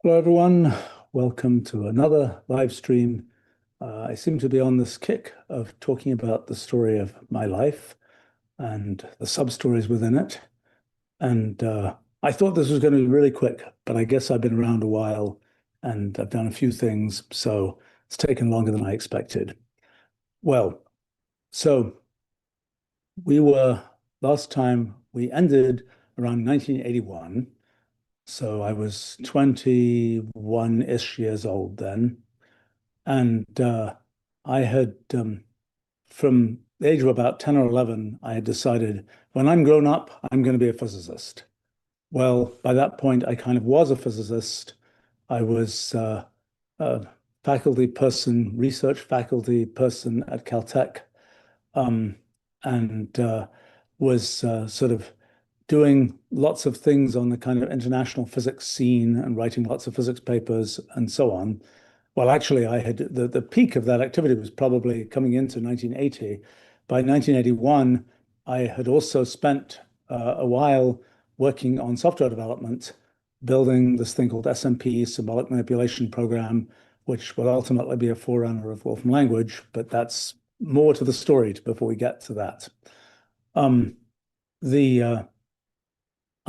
Hello, everyone. Welcome to another live stream. I seem to be on this kick of talking about the story of my life and the sub-stories within it. And I thought this was going to be really quick, but I guess I've been around a while and I've done a few things, so it's taken longer than I expected. Well, so we were last time we ended around 1981. So I was 21-ish years old then. And I had, from the age of about 10 or 11, I had decided when I'm grown up, I'm going to be a physicist. Well, by that point, I kind of was a physicist. I was a faculty person, research faculty person at Caltech, um, and was sort of doing lots of things on the kind of international physics scene and writing lots of physics papers and so on. Well, actually, I had the peak of that activity was probably coming into 1980. By 1981, I had also spent a while working on software development, building this thing called SMP, symbolic manipulation program, which will ultimately be a forerunner of Wolfram language, but that's more to the story before we get to that. Um, the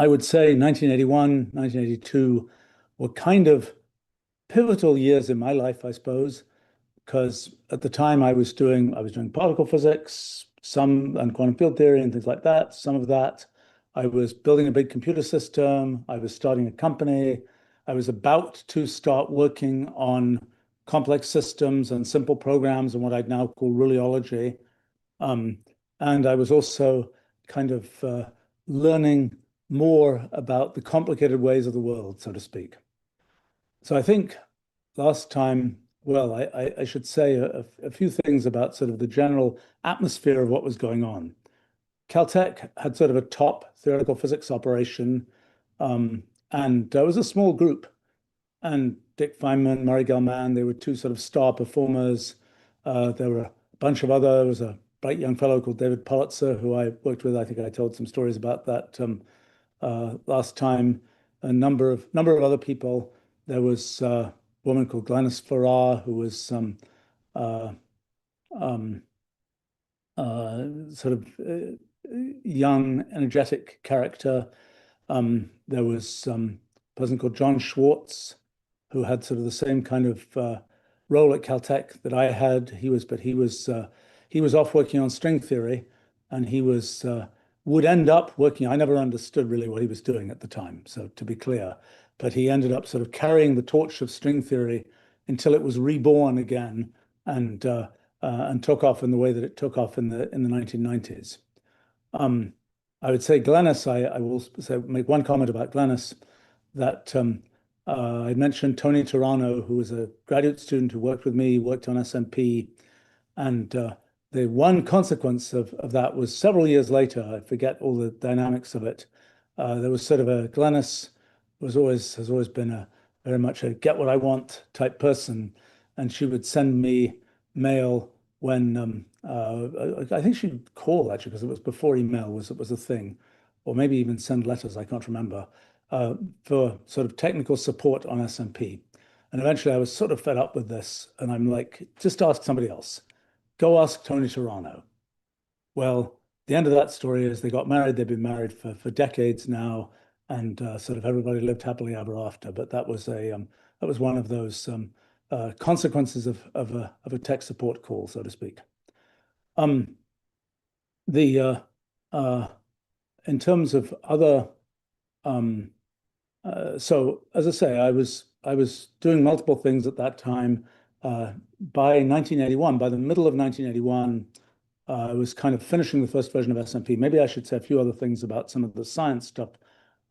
I would say 1981, 1982 were kind of pivotal years in my life, I suppose, because at the time I was doing particle physics, some and quantum field theory and things like that. Some of that, I was building a big computer system. I was starting a company. I was about to start working on complex systems and simple programs and what I'd now call rheology. Um, and I was also kind of learning more about the complicated ways of the world, so to speak. So I think last time, well, I should say a few things about sort of the general atmosphere of what was going on. Caltech had sort of a top theoretical physics operation, and there was a small group. And Dick Feynman, Murray Gell-Mann, they were two sort of star performers. There were a bunch of other. There was a bright young fellow called David Politzer, who I worked with. I think I told some stories about that last time. A number of other people. There was a woman called Glenys Farrar, who was uh, um, sort of young, energetic character. There was a person called John Schwartz, who had sort of the same kind of role at Caltech that I had. He was off working on string theory, and he was would end up working. I never understood really what he was doing at the time, so to be clear, but he ended up sort of carrying the torch of string theory until it was reborn again and and took off in the way that it took off in the 1990s. Um, I would say Glenys, I will say, make one comment about Glenys that I mentioned Tony Turano, who was a graduate student who worked with me, worked on SMP, and the one consequence of that was several years later, I forget all the dynamics of it. There was sort of a Glenys has always been a very much a get what I want type person, and she would send me mail when I think she'd call actually because it was before email was a thing, or maybe even send letters. I can't remember for sort of technical support on SMP. And eventually, I was sort of fed up with this, and I'm like, just ask somebody else. Go ask Tony Turano. Well, the end of that story is they got married. They've been married for decades now, and sort of everybody lived happily ever after. But that was one of those consequences of a tech support call, so to speak. Um, the uh, in terms of other um, so as I say, I was doing multiple things at that time. By 1981, by the middle of 1981, I was kind of finishing the first version of SMP. Maybe I should say a few other things about some of the science stuff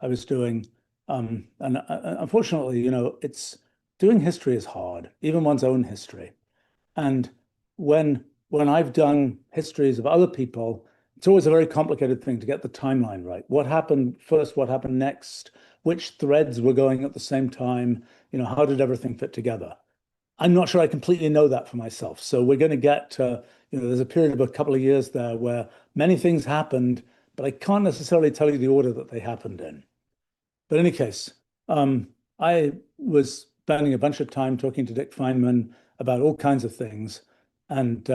I was doing. And unfortunately, it's doing history is hard, even one's own history. And when I've done histories of other people, it's always a very complicated thing to get the timeline right. What happened first? What happened next? Which threads were going at the same time? How did everything fit together? I'm not sure I completely know that for myself. So we're going to get, there's a period of a couple of years there where many things happened, but I can't necessarily tell you the order that they happened in. But in any case, I was spending a bunch of time talking to Dick Feynman about all kinds of things. And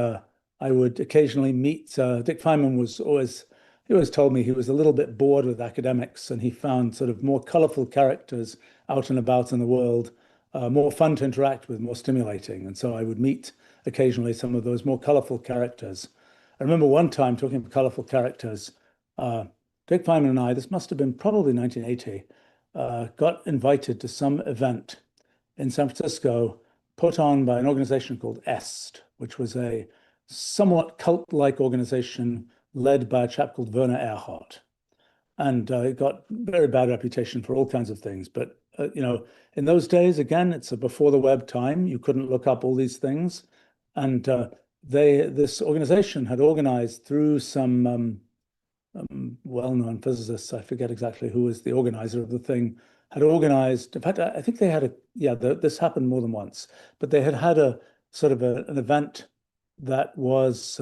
I would occasionally meet Dick Feynman he always told me he was a little bit bored with academics and he found sort of more colorful characters out and about in the world, more fun to interact with, more stimulating. And so I would meet occasionally some of those more colorful characters. I remember one time talking about colorful characters, uh, Dick Feynman and I, this must have been probably 1980, got invited to some event in San Francisco put on by an organization called EST, which was a somewhat cult-like organization led by a chap called Werner Erhard. And it got very bad reputation for all kinds of things. But, in those days, again, it's a before the web time. You couldn't look up all these things. And this organization had organized through some well-known physicists, I forget exactly who was the organizer of the thing, had organized, in fact, I think they had this happened more than once, but they had a sort of an event that was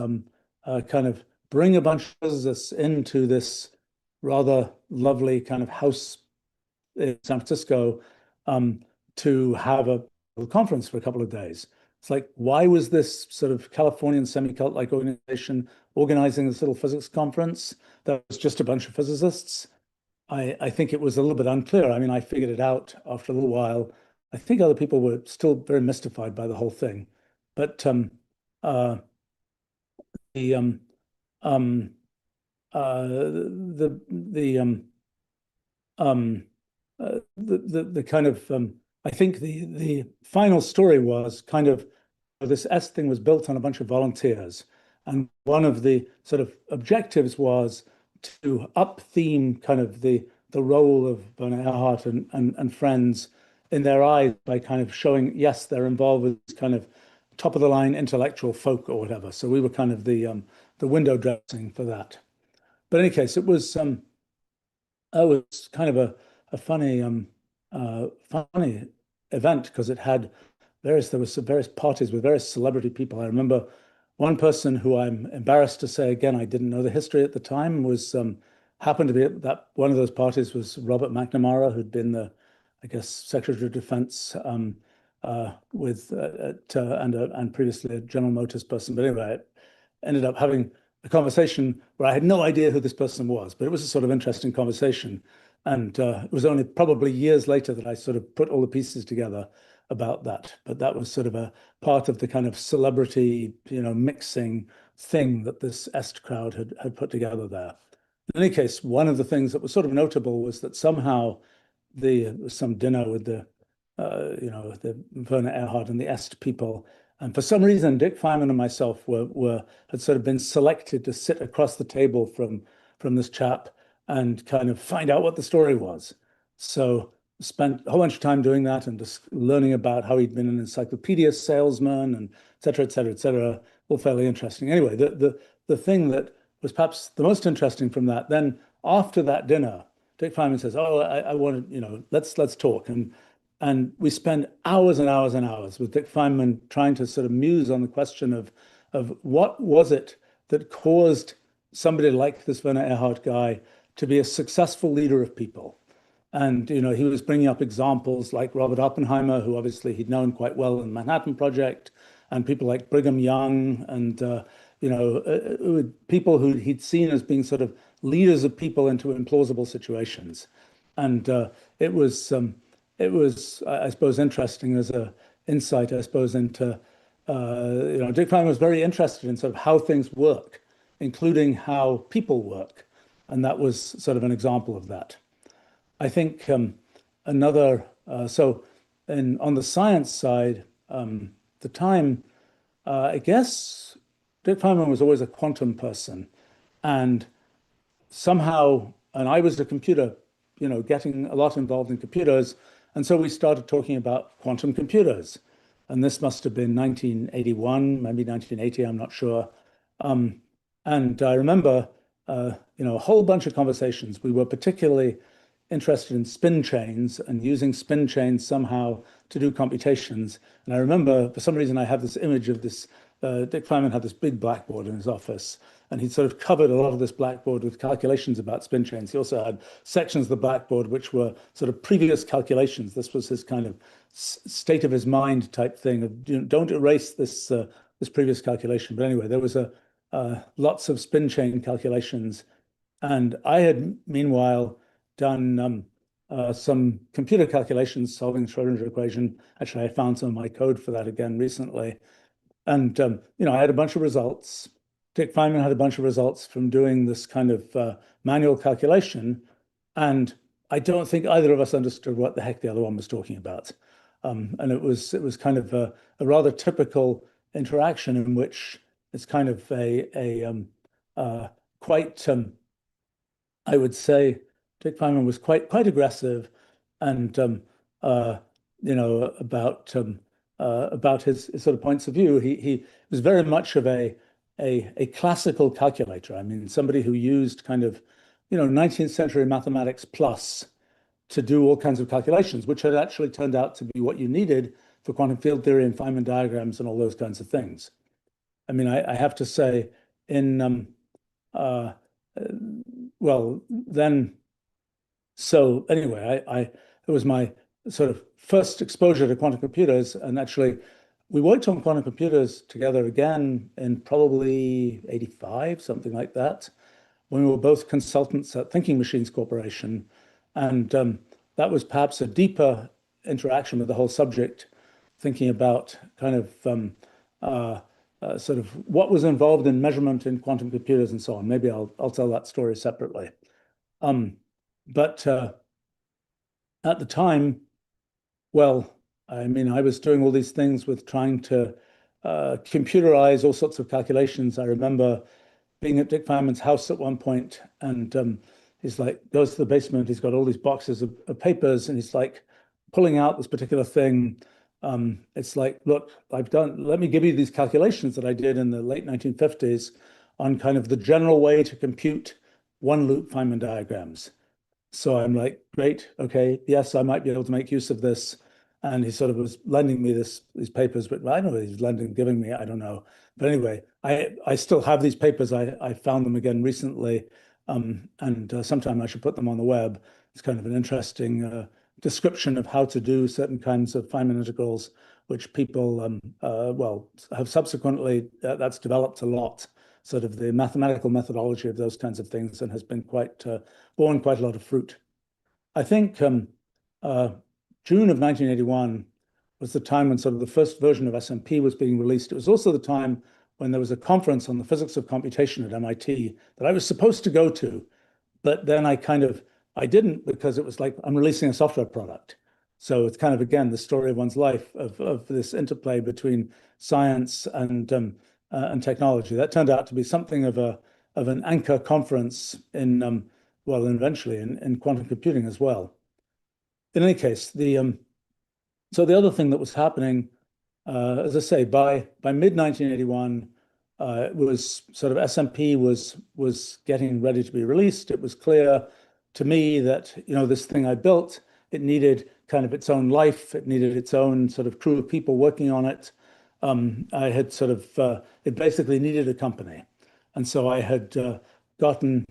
kind of bring a bunch of physicists into this rather lovely kind of house in San Francisco um, to have a conference for a couple of days. It's like, why was this sort of Californian semi-cult-like organization organizing this little physics conference that was just a bunch of physicists? I think it was a little bit unclear. I mean, I figured it out after a little while. I think other people were still very mystified by the whole thing. But uh, the um, the um, the kind of I think the final story was kind of this S thing was built on a bunch of volunteers, and one of the sort of objectives was to up theme kind of the role of Werner Erhard and friends in their eyes by kind of showing yes they're involved with this kind of top of the line intellectual folk or whatever. So we were kind of the window dressing for that. But in any case, it was kind of a funny event because it had there was some various parties with various celebrity people. I remember one person who I'm embarrassed to say again, I didn't know the history at the time, was happened to be at that one of those parties was Robert McNamara, who'd been I guess, Secretary of Defense with and previously a General Motors person. But anyway, I ended up having a conversation where I had no idea who this person was, but it was a sort of interesting conversation. And it was only probably years later that I sort of put all the pieces together about that. But that was sort of a part of the kind of celebrity, mixing thing that this Est crowd had put together there. In any case, one of the things that was sort of notable was that somehow some dinner with the Werner Erhard and the Est people. And for some reason, Dick Feynman and myself had sort of been selected to sit across the table from this chap and kind of find out what the story was. So spent a whole bunch of time doing that and just learning about how he'd been an encyclopedia salesman and et cetera, et cetera, et cetera. All fairly interesting. Anyway, the thing that was perhaps the most interesting from that, then after that dinner, Dick Feynman says, "Oh, I want to, let's talk." And we spend hours and hours and hours with Dick Feynman trying to sort of muse on the question of what was it that caused somebody like this Werner Erhard guy to be a successful leader of people. And he was bringing up examples like Robert Oppenheimer, who obviously he'd known quite well in the Manhattan Project, and people like Brigham Young, and people who he'd seen as being sort of leaders of people into implausible situations. And it was, I suppose, interesting as a insight, I suppose, into Dick Feynman was very interested in sort of how things work, including how people work, and that was sort of an example of that. I think another so on the science side, the time I guess Dick Feynman was always a quantum person, and somehow, and I was a computer, getting a lot involved in computers. And so we started talking about quantum computers. And this must have been 1981, maybe 1980, I'm not sure. Um, and I remember, a whole bunch of conversations. We were particularly interested in spin chains and using spin chains somehow to do computations. And I remember, for some reason, I have this image of this. Dick Feynman had this big blackboard in his office, and he sort of covered a lot of this blackboard with calculations about spin chains. He also had sections of the blackboard which were sort of previous calculations. This was his kind of state of his mind type thing of, don't erase this previous calculation. But anyway, there was lots of spin chain calculations, and I had meanwhile done some computer calculations solving the Schrodinger equation. Actually, I found some of my code for that again recently. And, I had a bunch of results. Dick Feynman had a bunch of results from doing this kind of manual calculation. And I don't think either of us understood what the heck the other one was talking about. And it was kind of a rather typical interaction in which it's kind of quite, I would say, Dick Feynman was quite aggressive, and about his sort of points of view. He was very much of a classical calculator. I mean, somebody who used kind of 19th century mathematics plus to do all kinds of calculations, which had actually turned out to be what you needed for quantum field theory and Feynman diagrams and all those kinds of things. I mean, I have to say, well, then, so anyway, it was my sort of first exposure to quantum computers, and actually, we worked on quantum computers together again in probably 85, something like that, when we were both consultants at Thinking Machines Corporation. And that was perhaps a deeper interaction with the whole subject, thinking about kind of sort of what was involved in measurement in quantum computers and so on. Maybe I'll tell that story separately. But at the time, well, I mean, I was doing all these things with trying to computerize all sorts of calculations. I remember being at Dick Feynman's house at one point, and he's like, goes to the basement. He's got all these boxes of papers, and he's like pulling out this particular thing. It's like, look, let me give you these calculations that I did in the late 1950s on kind of the general way to compute one loop Feynman diagrams. So I'm like, great, okay, yes, I might be able to make use of this. And he sort of was lending me these papers, but I don't know, he's giving me, I don't know. But anyway, I still have these papers. I found them again recently, and sometime I should put them on the web. It's kind of an interesting description of how to do certain kinds of Feynman integrals, which people, well, have subsequently, that's developed a lot, sort of the mathematical methodology of those kinds of things, and has been borne quite a lot of fruit. I think June of 1981 was the time when sort of the first version of SMP was being released. It was also the time when there was a conference on the physics of computation at MIT that I was supposed to go to, but then I didn't, because it was like, I'm releasing a software product. So it's kind of, again, the story of one's life of this interplay between science and technology. That turned out to be something of an anchor conference in well, and eventually in quantum computing as well. In any case, so the other thing that was happening, as I say, by mid 1981, it was sort of SMP was getting ready to be released. It was clear to me that this thing I built, it needed kind of its own life. It needed its own sort of crew of people working on it. I had sort of it basically needed a company, and so I had gotten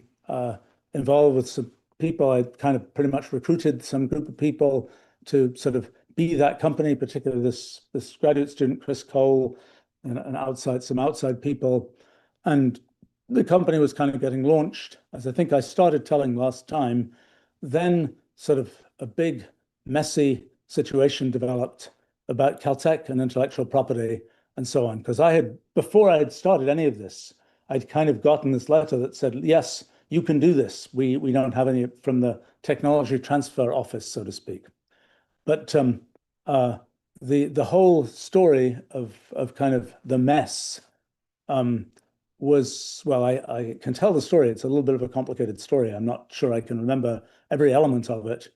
involved with some people. I kind of pretty much recruited some group of people to sort of be that company, particularly this graduate student, Chris Cole, and some outside people. And the company was kind of getting launched, as I think I started telling last time. Then sort of a big, messy situation developed about Caltech and intellectual property and so on. Because before I had started any of this, I'd kind of gotten this letter that said, yes, you can do this. We don't have any from the technology transfer office, so to speak. But the whole story of kind of the mess was, well, I can tell the story. It's a little bit of a complicated story. I'm not sure I can remember every element of it.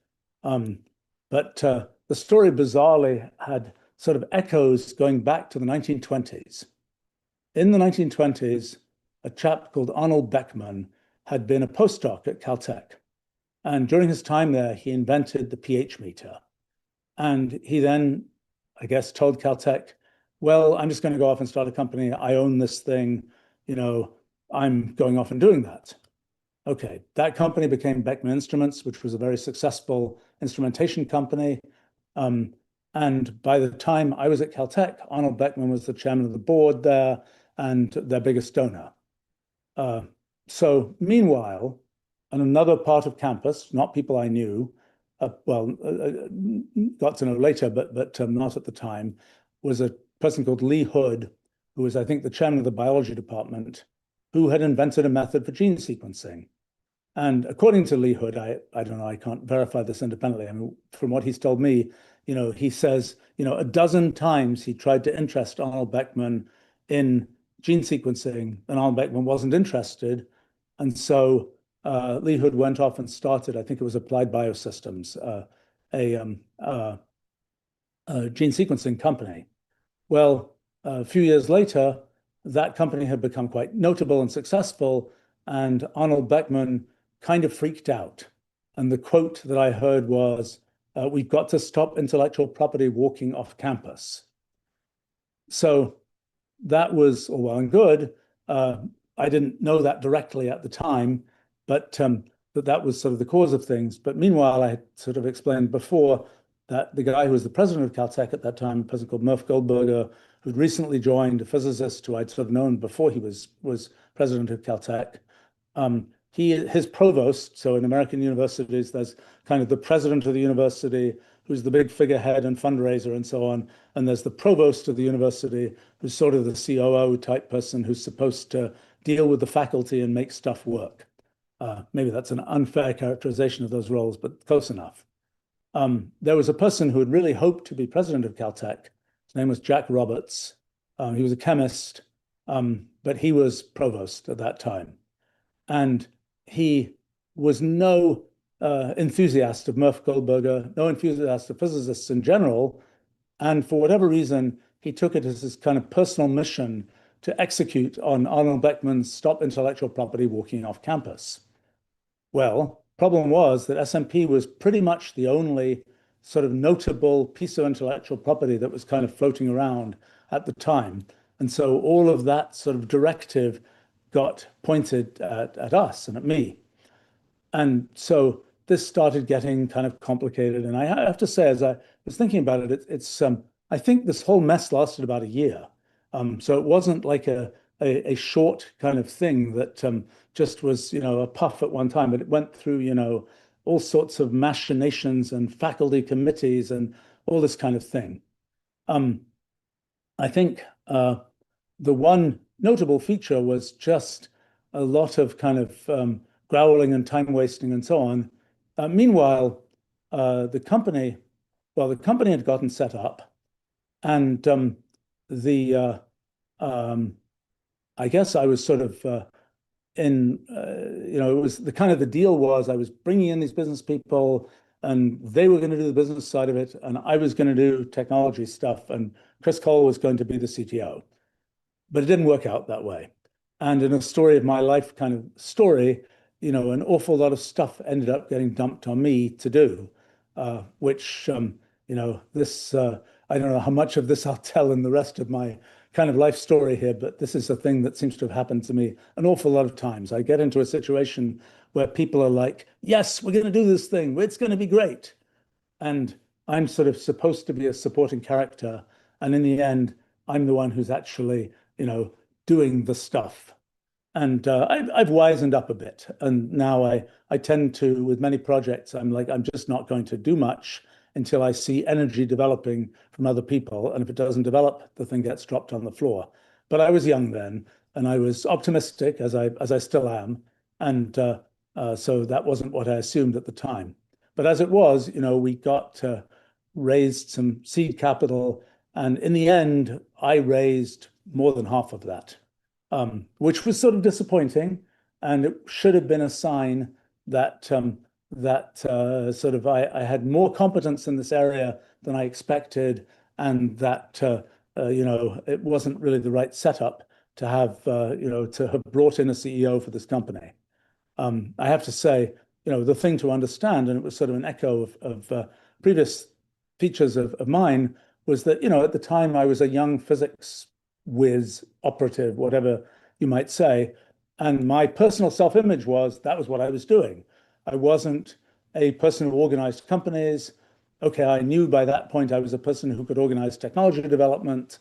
But the story bizarrely had sort of echoes going back to the 1920s. In the 1920s, a chap called Arnold Beckman had been a postdoc at Caltech. And during his time there, he invented the pH meter. And he then, I guess, told Caltech, well, I'm just going to go off and start a company. I own this thing. I'm going off and doing that. Okay, that company became Beckman Instruments, which was a very successful instrumentation company. Um, and by the time I was at Caltech, Arnold Beckman was the chairman of the board there and their biggest donor. Uh, so meanwhile, on another part of campus, not people I knew, got to know later, but not at the time, was a person called Lee Hood, who was, I think, the chairman of the biology department, who had invented a method for gene sequencing. And according to Lee Hood, I don't know, I can't verify this independently. I mean, from what he's told me, he says, a dozen times he tried to interest Arnold Beckman in gene sequencing, and Arnold Beckman wasn't interested. And so Lee Hood went off and started, I think it was Applied Biosystems, a, a gene sequencing company. Well, a few years later, that company had become quite notable and successful, and Arnold Beckman kind of freaked out. And the quote that I heard was, "We've got to stop intellectual property walking off campus." So that was all well and good. I didn't know that directly at the time, but that was sort of the cause of things. But meanwhile, I had sort of explained before that the guy who was the president of Caltech at that time, a person called Murph Goldberger, who'd recently joined, a physicist who I'd sort of known before he was president of Caltech. His provost, so in American universities, there's kind of the president of the university, who's the big figurehead and fundraiser and so on. And there's the provost of the university, who's sort of the COO type person who's supposed to deal with the faculty and make stuff work. Maybe that's an unfair characterization of those roles, but close enough. There was a person who had really hoped to be president of Caltech. His name was Jack Roberts. He was a chemist, but he was provost at that time. And he was no enthusiast of Murph Goldberger, no enthusiast of physicists in general. And for whatever reason, he took it as his kind of personal mission to execute on Arnold Beckman's Stop Intellectual Property Walking Off Campus. Well, problem was that SMP was pretty much the only sort of notable piece of intellectual property that was kind of floating around at the time. And so all of that sort of directive got pointed at us and at me. And so this started getting kind of complicated. And I have to say, as I was thinking about it, I think this whole mess lasted about a year. So it wasn't like a short kind of thing that just was, a puff at one time, but it went through, all sorts of machinations and faculty committees and all this kind of thing. I think the one notable feature was just a lot of kind of growling and time wasting and so on. Meanwhile, the company, well, the company had gotten set up, and the I guess I was sort of it was the kind of the deal was I was bringing in these business people, and they were going to do the business side of it, and I was going to do technology stuff, and Chris Cole was going to be the CTO. But it didn't work out that way. And in a story of my life kind of story, an awful lot of stuff ended up getting dumped on me to do, which, I don't know how much of this I'll tell in the rest of my kind of life story here, but this is a thing that seems to have happened to me an awful lot of times. I get into a situation where people are like, yes, we're going to do this thing. It's going to be great. And I'm sort of supposed to be a supporting character. And in the end, I'm the one who's actually, doing the stuff. And I've wizened up a bit. And now I tend to, with many projects, I'm like, I'm just not going to do much until I see energy developing from other people. And if it doesn't develop, the thing gets dropped on the floor. But I was young then, and I was optimistic, as I still am. And so that wasn't what I assumed at the time. But as it was, we got raised some seed capital. And in the end, I raised more than half of that, which was sort of disappointing. And it should have been a sign that sort of I had more competence in this area than I expected, and that it wasn't really the right setup to have to have brought in a CEO for this company. I have to say, the thing to understand, and it was sort of an echo of previous features of mine, was that, at the time I was a young physics whiz operative, whatever you might say. And my personal self-image was that was what I was doing. I wasn't a person who organized companies. Okay, I knew by that point I was a person who could organize technology development,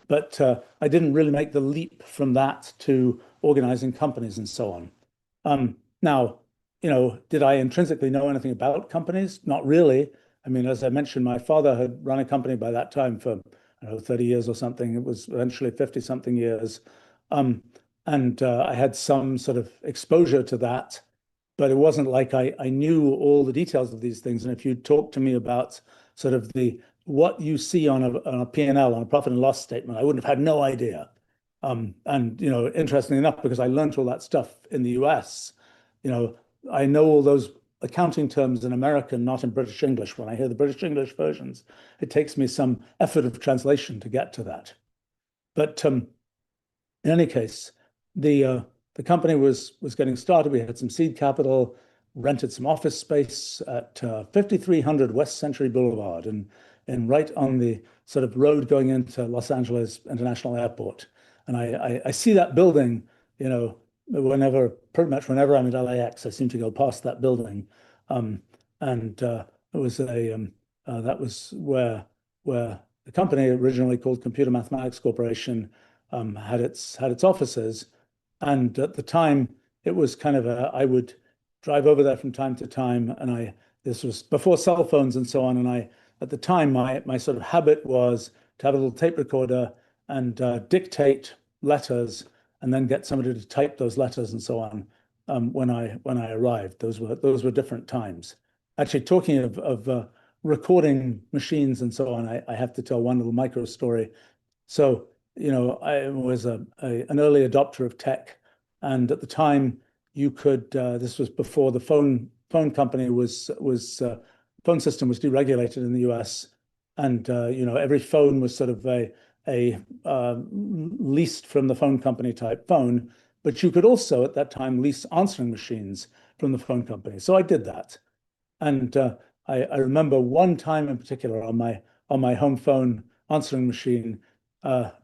but I didn't really make the leap from that to organizing companies and so on. Now, did I intrinsically know anything about companies? Not really. I mean, as I mentioned, my father had run a company by that time for, I don't know, 30 years or something. It was eventually 50 something years. Um, and I had some sort of exposure to that, but it wasn't like I knew all the details of these things. And if you talk to me about sort of what you see on a P&L, on a profit and loss statement, I wouldn't have had no idea. And interestingly enough, because I learned all that stuff in the US, you know, I know all those accounting terms in American, not in British English. When I hear the British English versions, it takes me some effort of translation to get to that. But in any case, the company was getting started. We had some seed capital, rented some office space at 5300 West Century Boulevard, and right on the sort of road going into Los Angeles International Airport. And I see that building, pretty much whenever I'm at LAX, I seem to go past that building. Um, and it was that was where the company originally called Computer Mathematics Corporation had its offices, and at the time it was kind of I would drive over there from time to time, and this was before cell phones and so on, and at the time my sort of habit was to have a little tape recorder and dictate letters, and then get somebody to type those letters and so on when I arrived. Those were different times. Actually, talking of recording machines and so on, I have to tell one little micro story. So, I was an early adopter of tech, and at the time, you could. This was before the phone company phone system was deregulated in the U.S., and every phone was sort of a leased from the phone company type phone, but you could also at that time lease answering machines from the phone company. So I did that, and I remember one time in particular on my home phone answering machine,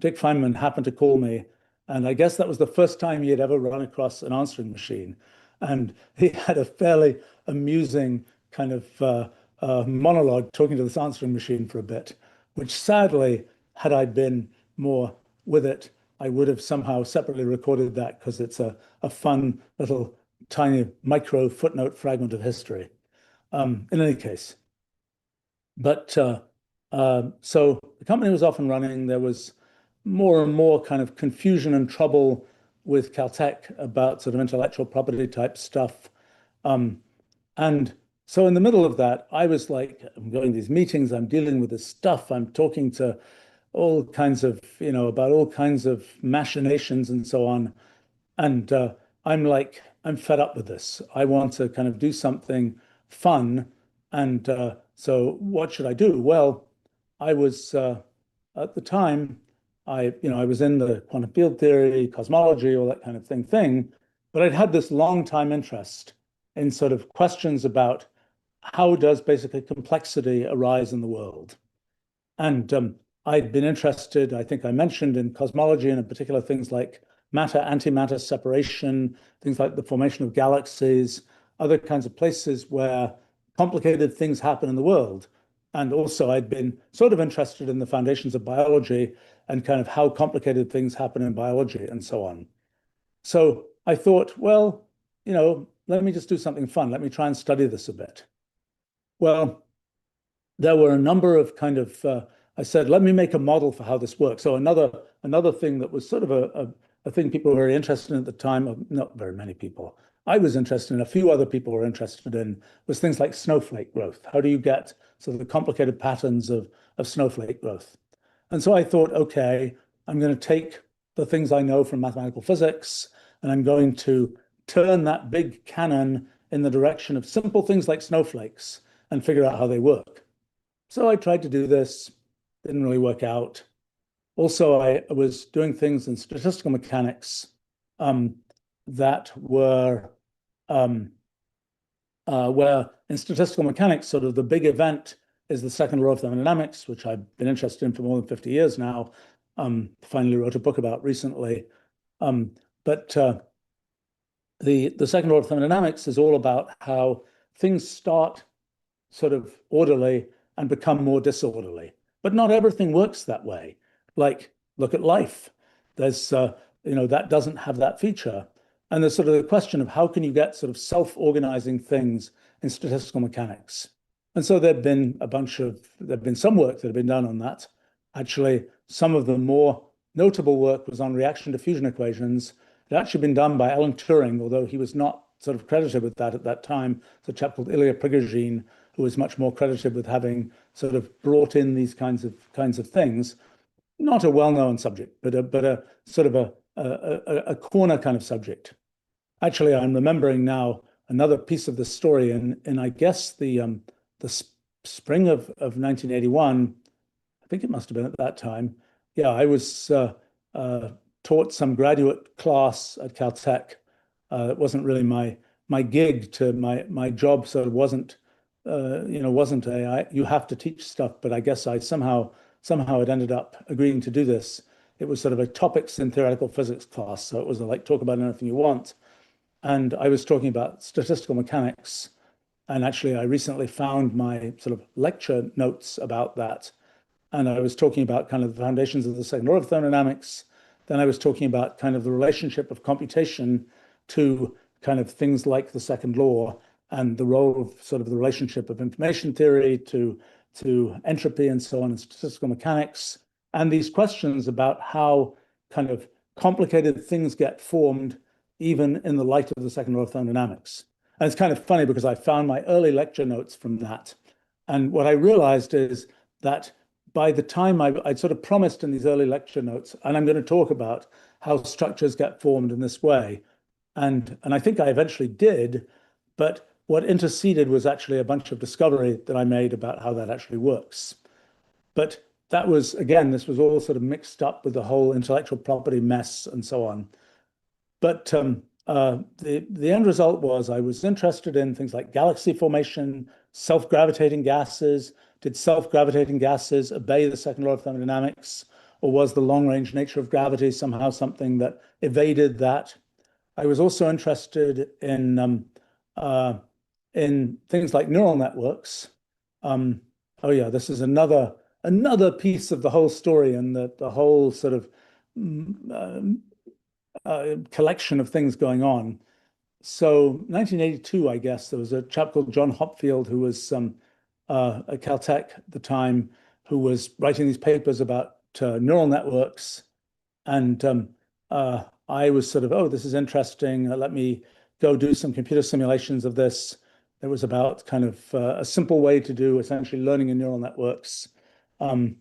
Dick Feynman happened to call me, and I guess that was the first time he had ever run across an answering machine, and he had a fairly amusing kind of monologue talking to this answering machine for a bit, which sadly, had I been more with it, I would have somehow separately recorded that because it's a fun little tiny micro footnote fragment of history. In any case, but so the company was off and running. There was more and more kind of confusion and trouble with Caltech about sort of intellectual property type stuff. Um, and so in the middle of that, I was like, I'm going to these meetings, I'm dealing with this stuff, I'm talking to all kinds of, about all kinds of machinations and so on. And I'm like, I'm fed up with this. I want to kind of do something fun. And so what should I do? Well, I was at the time, I was in the quantum field theory, cosmology, all that kind of thing. But I'd had this long time interest in sort of questions about how does basically complexity arise in the world? And I'd been interested, I think I mentioned, in cosmology and in particular things like matter-antimatter separation, things like the formation of galaxies, other kinds of places where complicated things happen in the world. And also, I'd been sort of interested in the foundations of biology and kind of how complicated things happen in biology and so on. So I thought, well, let me just do something fun. Let me try and study this a bit. Well, there were a number of kind of I said, let me make a model for how this works. So another thing that was sort of a thing people were very interested in at the time, not very many people. I was interested in, a few other people were interested in, was things like snowflake growth. How do you get sort of the complicated patterns of snowflake growth? And so I thought, okay, I'm going to take the things I know from mathematical physics, and I'm going to turn that big cannon in the direction of simple things like snowflakes and figure out how they work. So I tried to do this, didn't really work out. Also, I was doing things in statistical mechanics that were where in statistical mechanics, sort of the big event is the second law of thermodynamics, which I've been interested in for more than 50 years now. Finally wrote a book about recently. But the second law of thermodynamics is all about how things start sort of orderly and become more disorderly. But not everything works that way. Like, look at life. There's, that doesn't have that feature. And there's sort of the question of how can you get sort of self-organizing things in statistical mechanics. And so there've been some work that have been done on that. Actually, some of the more notable work was on reaction diffusion equations. It had actually been done by Alan Turing, although he was not sort of credited with that at that time. It's a chap called Ilya Prigogine, who was much more credited with having sort of brought in these kinds of things. Not a well-known subject, but a sort of a corner kind of subject. Actually, I'm remembering now another piece of the story in I guess the spring of 1981. I think it must have been at that time. Yeah, I was taught some graduate class at Caltech. It wasn't really my gig. To my job sort of wasn't you have to teach stuff, but I guess I somehow had ended up agreeing to do this. It was sort of a topics in theoretical physics class, so it was like talk about anything you want. And I was talking about statistical mechanics, and actually I recently found my sort of lecture notes about that. And I was talking about kind of the foundations of the second law of thermodynamics. Then I was talking about kind of the relationship of computation to kind of things like the second law and the role of sort of the relationship of information theory to entropy and so on in statistical mechanics. And these questions about how kind of complicated things get formed even in the light of the second law of thermodynamics. And it's kind of funny because I found my early lecture notes from that. And what I realized is that by the time I'd sort of promised in these early lecture notes, and I'm going to talk about how structures get formed in this way. And I think I eventually did, but what interceded was actually a bunch of discovery that I made about how that actually works. But that was, again, this was all sort of mixed up with the whole intellectual property mess and so on. But the end result was I was interested in things like galaxy formation, self-gravitating gases. Did self-gravitating gases obey the second law of thermodynamics, or was the long-range nature of gravity somehow something that evaded that? I was also interested in things like neural networks. Oh yeah, this is another piece of the whole story and the whole sort of collection of things going on. So 1982, I guess, there was a chap called John Hopfield who was at Caltech at the time, who was writing these papers about neural networks. And I was sort of, oh, this is interesting. Let me go do some computer simulations of this. It was about kind of a simple way to do essentially learning in neural networks. And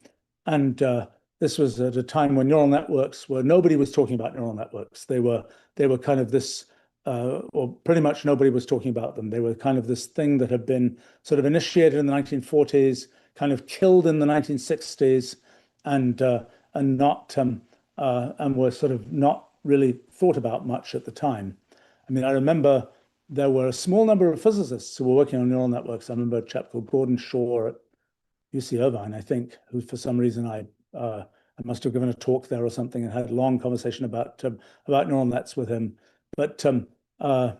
this was at a time when neural networks nobody was talking about neural networks. They were kind of this, or pretty much nobody was talking about them. They were kind of this thing that had been sort of initiated in the 1940s, kind of killed in the 1960s, and were sort of not really thought about much at the time. I mean, I remember there were a small number of physicists who were working on neural networks. I remember a chap called Gordon Shore at UC Irvine, I think, who for some reason I must have given a talk there or something and had a long conversation about neural nets with him. But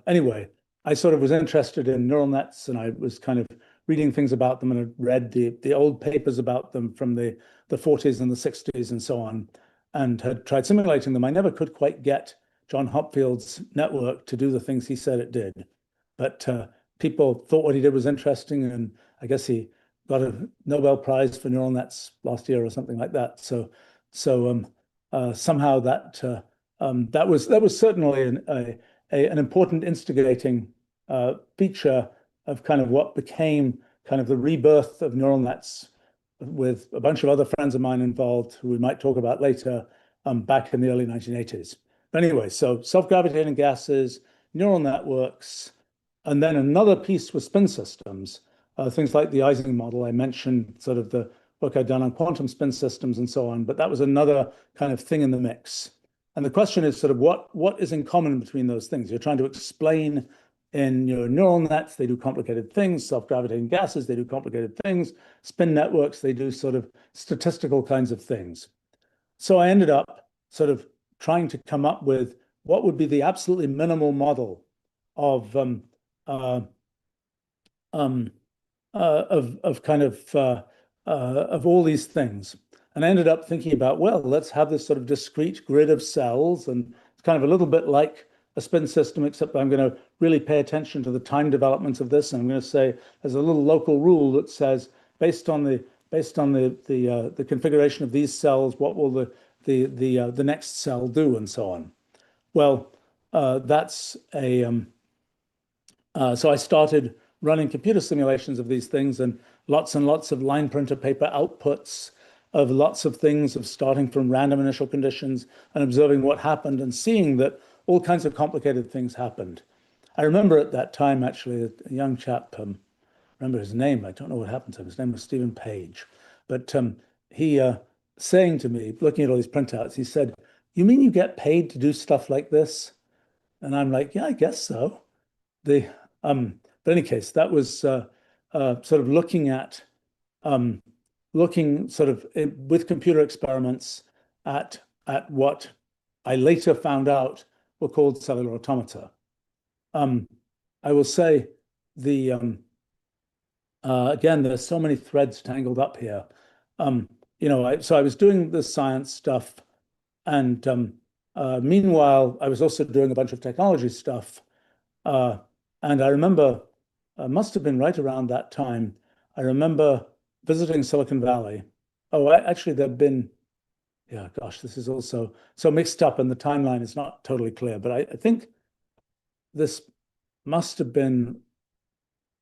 anyway, I sort of was interested in neural nets, and I was kind of reading things about them, and I read the old papers about them from the 40s and the 60s and so on, and had tried simulating them. I never could quite get John Hopfield's network to do the things he said it did. But people thought what he did was interesting, and I guess he got a Nobel Prize for neural nets last year or something like that. So somehow that was certainly an important instigating feature of kind of what became kind of the rebirth of neural nets, with a bunch of other friends of mine involved who we might talk about later, back in the early 1980s. But anyway, so self-gravitating gases, neural networks, and then another piece was spin systems, things like the Ising model. I mentioned sort of the work I'd done on quantum spin systems and so on, but that was another kind of thing in the mix. And the question is sort of what is in common between those things? You're trying to explain in your neural nets, they do complicated things. Self-gravitating gases, they do complicated things. Spin networks, they do sort of statistical kinds of things. So I ended up sort of trying to come up with what would be the absolutely minimal model of uh, um, of kind of all these things. And I ended up thinking about, well, let's have this sort of discrete grid of cells, and it's kind of a little bit like a spin system, except I'm going to really pay attention to the time developments of this. And I'm going to say there's a little local rule that says based on the configuration of these cells, what will the next cell do, and so on. Well, that's a so I started running computer simulations of these things, and lots of line printer paper outputs of lots of things, of starting from random initial conditions and observing what happened and seeing that all kinds of complicated things happened. I remember at that time, actually, a young chap, remember his name, I don't know what happened to him. His name was Stephen Page. But he saying to me, looking at all these printouts, he said, "You mean you get paid to do stuff like this?" And I'm like, "Yeah, I guess so." The but in any case, that was sort of um, looking sort of with computer experiments at what I later found out were called cellular automata. Um, I will say the again, there's so many threads tangled up here. So I was doing the science stuff, and meanwhile, I was also doing a bunch of technology stuff. Uh, and I remember, must have been right around that time, I remember visiting Silicon Valley. Oh, actually, there'd been, yeah, gosh, this is also so mixed up, and the timeline is not totally clear. But I think this must have been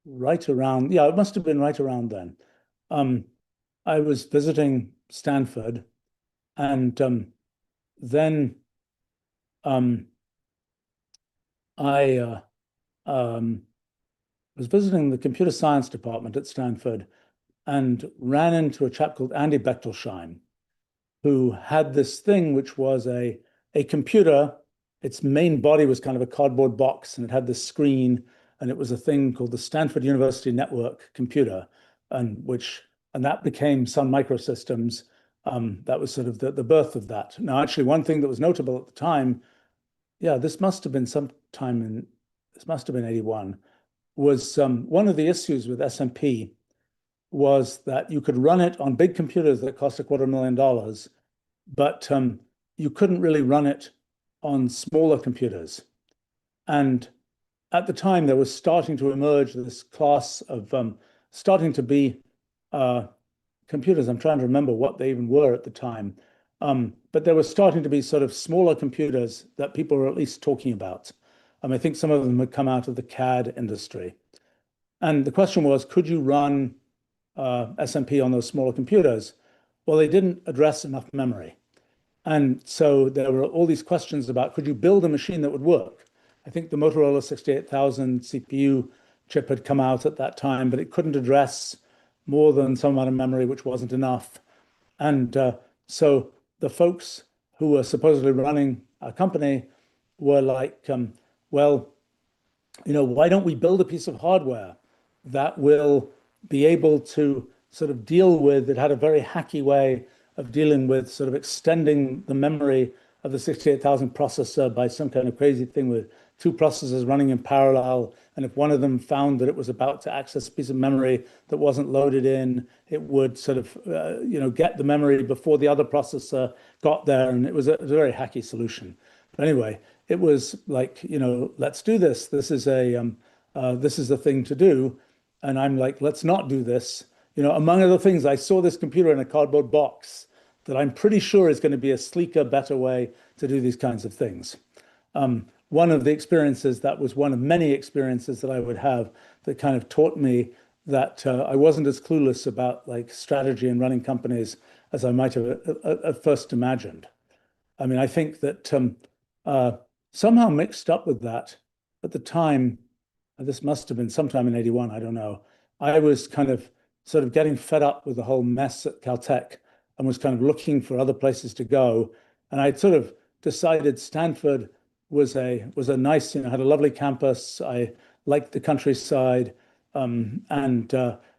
right around, yeah, it must have been right around then. Um, I was visiting Stanford, and then um, I um, was visiting the computer science department at Stanford and ran into a chap called Andy Bechtolsheim, who had this thing which was a computer. Its main body was kind of a cardboard box, and it had this screen, and it was a thing called the Stanford University Network computer, and that became Sun Microsystems. That was sort of the birth of that. Now, actually, one thing that was notable at the time, yeah, this must have been 81, was one of the issues with SMP was that you could run it on big computers that cost $250,000, but you couldn't really run it on smaller computers. And at the time, there was starting to emerge this class of starting to be uh, computers. I'm trying to remember what they even were at the time. But there was starting to be sort of smaller computers that people were at least talking about. I think some of them had come out of the CAD industry. And the question was, could you run SMP on those smaller computers? Well, they didn't address enough memory. And so there were all these questions about, could you build a machine that would work? I think the Motorola 68,000 CPU chip had come out at that time, but it couldn't address more than some amount of memory, which wasn't enough. And so the folks who were supposedly running a company were like, well, why don't we build a piece of hardware that will be able to sort of deal with, it had a very hacky way of dealing with sort of extending the memory of the 68,000 processor by some kind of crazy thing with two processors running in parallel. And if one of them found that it was about to access a piece of memory that wasn't loaded in, it would sort of, get the memory before the other processor got there. And it was a very hacky solution. But anyway, it was like, let's do this. This is the thing to do. And I'm like, let's not do this. Among other things, I saw this computer in a cardboard box that I'm pretty sure is going to be a sleeker, better way to do these kinds of things. One of the experiences that was one of many experiences that I would have that kind of taught me that I wasn't as clueless about like strategy and running companies as I might have at first imagined. I think that uh, somehow mixed up with that at the time, this must have been sometime in 81, I don't know. I was kind of sort of getting fed up with the whole mess at Caltech and was kind of looking for other places to go. And I'd sort of decided Stanford was a nice, had a lovely campus. I liked the countryside, and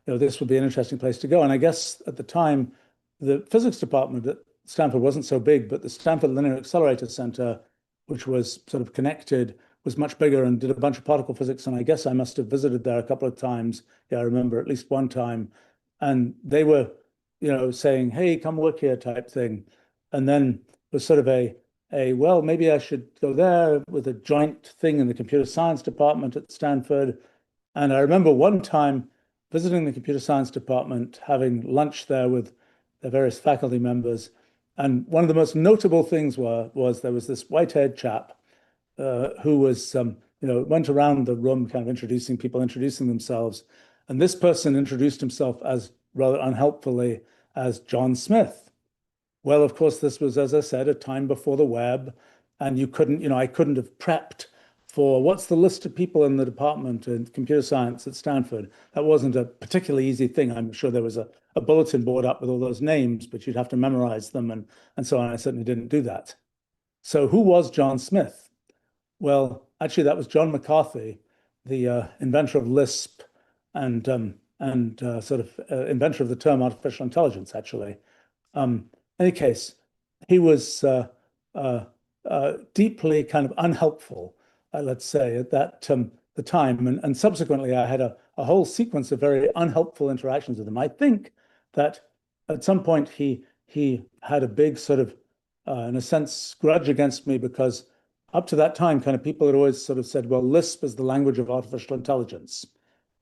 this would be an interesting place to go. And I guess at the time, the physics department at Stanford wasn't so big, but the Stanford Linear Accelerator Center, which was sort of connected was much bigger and did a bunch of particle physics. And I guess I must have visited there a couple of times. Yeah, I remember at least one time. And they were, saying, "Hey, come work here," type thing. And then it was sort of well, maybe I should go there with a joint thing in the computer science department at Stanford. And I remember one time visiting the computer science department, having lunch there with the various faculty members. And one of the most notable things was there was this white-haired chap who was, went around the room kind of introducing people, introducing themselves. And this person introduced himself as rather unhelpfully as John Smith. Well, of course, this was, as I said, a time before the web, and I couldn't have prepped for what's the list of people in the department in computer science at Stanford. That wasn't a particularly easy thing. I'm sure there was a bulletin board up with all those names, but you'd have to memorize them and so on. I certainly didn't do that. So who was John Smith? Well, actually, that was John McCarthy, the inventor of Lisp and sort of inventor of the term artificial intelligence, actually. In any case, he was deeply kind of unhelpful, let's say, at the time. And subsequently, I had a whole sequence of very unhelpful interactions with him. I think that at some point he had a big sort of, in a sense, grudge against me because up to that time, kind of people had always sort of said, well, Lisp is the language of artificial intelligence.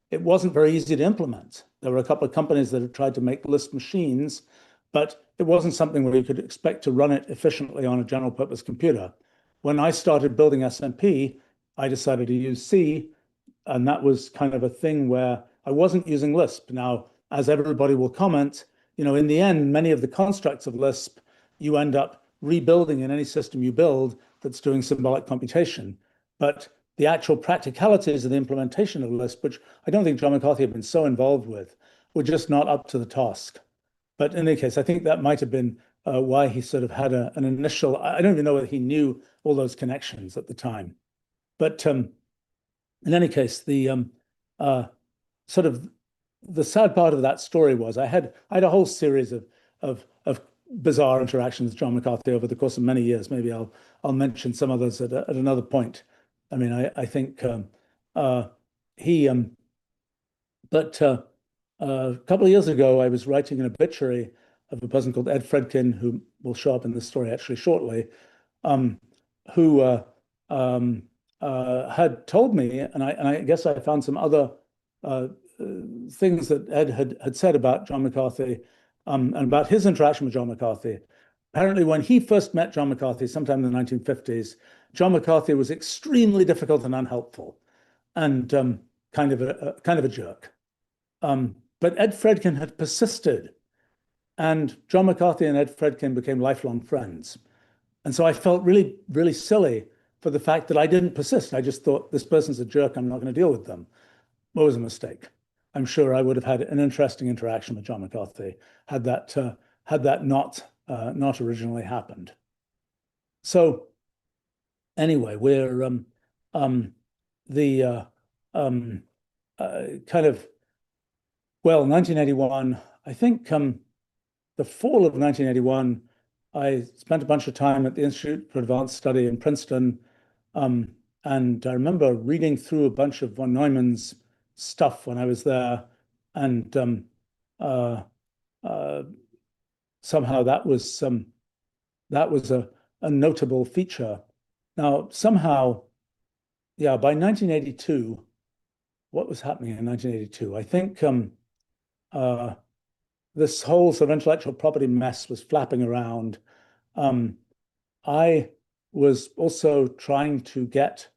It wasn't very easy to implement. There were a couple of companies that had tried to make Lisp machines, but it wasn't something where you could expect to run it efficiently on a general purpose computer. When I started building SMP, I decided to use C, and that was kind of a thing where I wasn't using Lisp. Now, as everybody will comment, in the end, many of the constructs of Lisp, you end up rebuilding in any system you build that's doing symbolic computation. But the actual practicalities of the implementation of Lisp, which I don't think John McCarthy had been so involved with, were just not up to the task. But in any case, I think that might have been why he sort of had an initial, I don't even know whether he knew all those connections at the time. But in any case, the sort of the sad part of that story was I had a whole series of bizarre interactions with John McCarthy over the course of many years. Maybe I'll mention some others at another point. I mean, I think he, but a couple of years ago, I was writing an obituary of a person called Ed Fredkin, who will show up in the story actually shortly, who had told me, and I guess I found some other things that Ed had said about John McCarthy and about his interaction with John McCarthy. Apparently, when he first met John McCarthy sometime in the 1950s, John McCarthy was extremely difficult and unhelpful and kind of a jerk. But Ed Fredkin had persisted, and John McCarthy and Ed Fredkin became lifelong friends. And so I felt really, really silly for the fact that I didn't persist. I just thought, this person's a jerk, I'm not going to deal with them. What was a mistake? I'm sure I would have had an interesting interaction with John McCarthy had that not originally happened. So anyway, we're the kind of, well, 1981, I think the fall of 1981, I spent a bunch of time at the Institute for Advanced Study in Princeton. And I remember reading through a bunch of von Neumann's stuff when I was there. And somehow that was a notable feature. Now, somehow, yeah, by 1982, what was happening in 1982? I think this whole sort of intellectual property mess was flapping around. I was also trying to get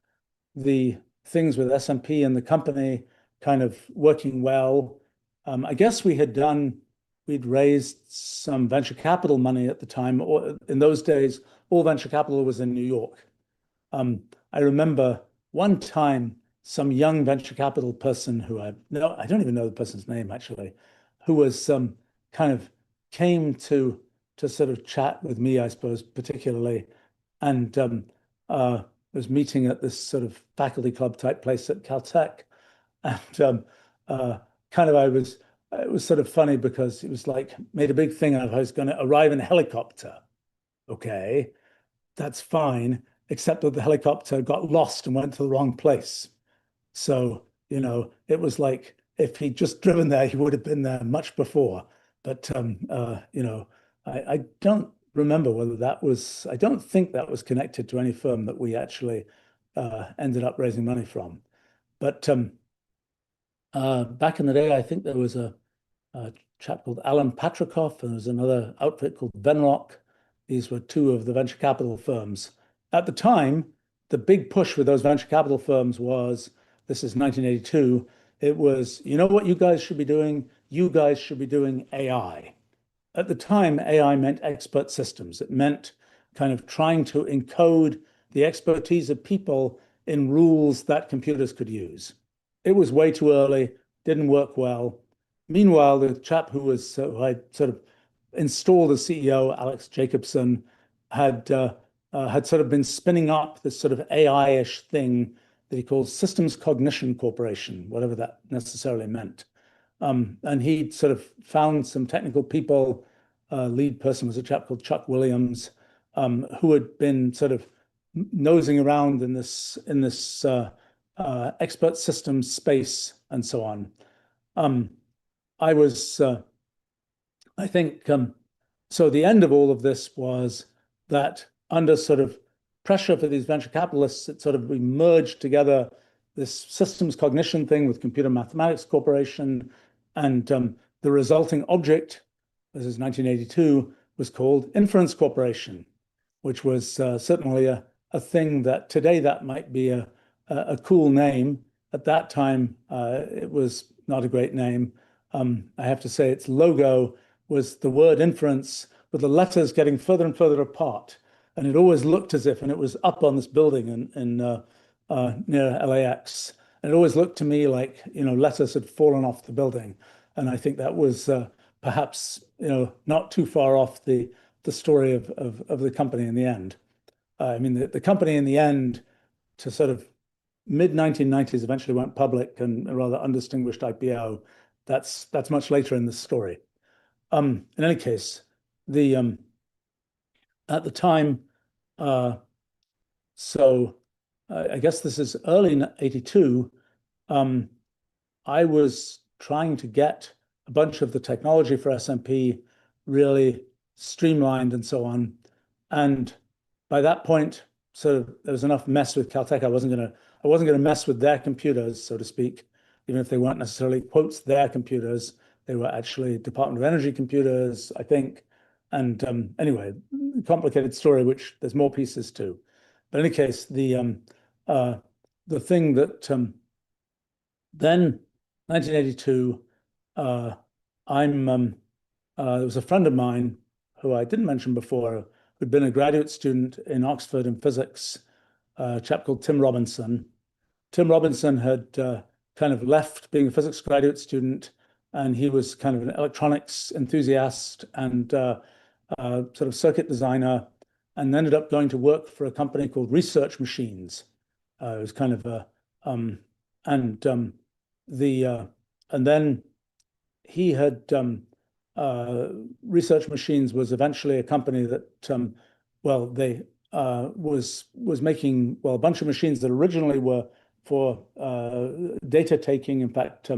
the things with SMP and the company kind of working well. I guess we'd raised some venture capital money at the time. Or in those days, all venture capital was in New York. I remember one time some young venture capital person who I don't even know the person's name actually, who was kind of came to sort of chat with me, I suppose, particularly, and was meeting at this sort of faculty club type place at Caltech, and it was sort of funny because it was like made a big thing out of I was going to arrive in a helicopter. Okay, that's fine. except that the helicopter got lost and went to the wrong place. So, it was like if he'd just driven there, he would have been there much before. But I don't remember whether I don't think that was connected to any firm that we actually ended up raising money from. But back in the day, I think there was a chap called Alan Patrikoff, and there was another outfit called Venrock. These were two of the venture capital firms. At the time, the big push with those venture capital firms was, this is 1982, it was, you know what you guys should be doing? You guys should be doing AI. At the time, AI meant expert systems. It meant kind of trying to encode the expertise of people in rules that computers could use. It was way too early, didn't work well. Meanwhile, the chap who I sort of installed as CEO, Alex Jacobson, had sort of been spinning up this sort of AI-ish thing that he called Systems Cognition Corporation, whatever that necessarily meant. And he sort of found some technical people. Lead person was a chap called Chuck Williams, who had been sort of nosing around in this expert systems space and so on. I was, I think, so the end of all of this was that under sort of pressure for these venture capitalists, it sort of we merged together this systems cognition thing with Computer Mathematics Corporation, and the resulting object, this is 1982, was called Inference Corporation, which was certainly a thing that today that might be a cool name. At that time, it was not a great name. I have to say its logo was the word inference with the letters getting further and further apart. And it always looked as if, and it was up on this building in near LAX. And it always looked to me like, letters had fallen off the building. And I think that was perhaps, not too far off the story of the company in the end. I mean, the company in the end, to sort of mid-1990s, eventually went public and a rather undistinguished IPO. That's much later in the story. In any case, at the time, so I guess this is early 82, I was trying to get a bunch of the technology for SMP really streamlined and so on. And by that point, sort of there was enough mess with Caltech. I wasn't gonna mess with their computers, so to speak, even if they weren't necessarily quotes their computers. They were actually Department of Energy computers, I think. And anyway, complicated story, which there's more pieces to. But in any case, the thing that then 1982, there was a friend of mine who I didn't mention before, who'd been a graduate student in Oxford in physics, a chap called Tim Robinson. Tim Robinson had kind of left being a physics graduate student, and he was kind of an electronics enthusiast and sort of circuit designer, and ended up going to work for a company called Research Machines. It was kind of a and then he had Research Machines was eventually a company that they was making a bunch of machines that originally were for data taking. In fact,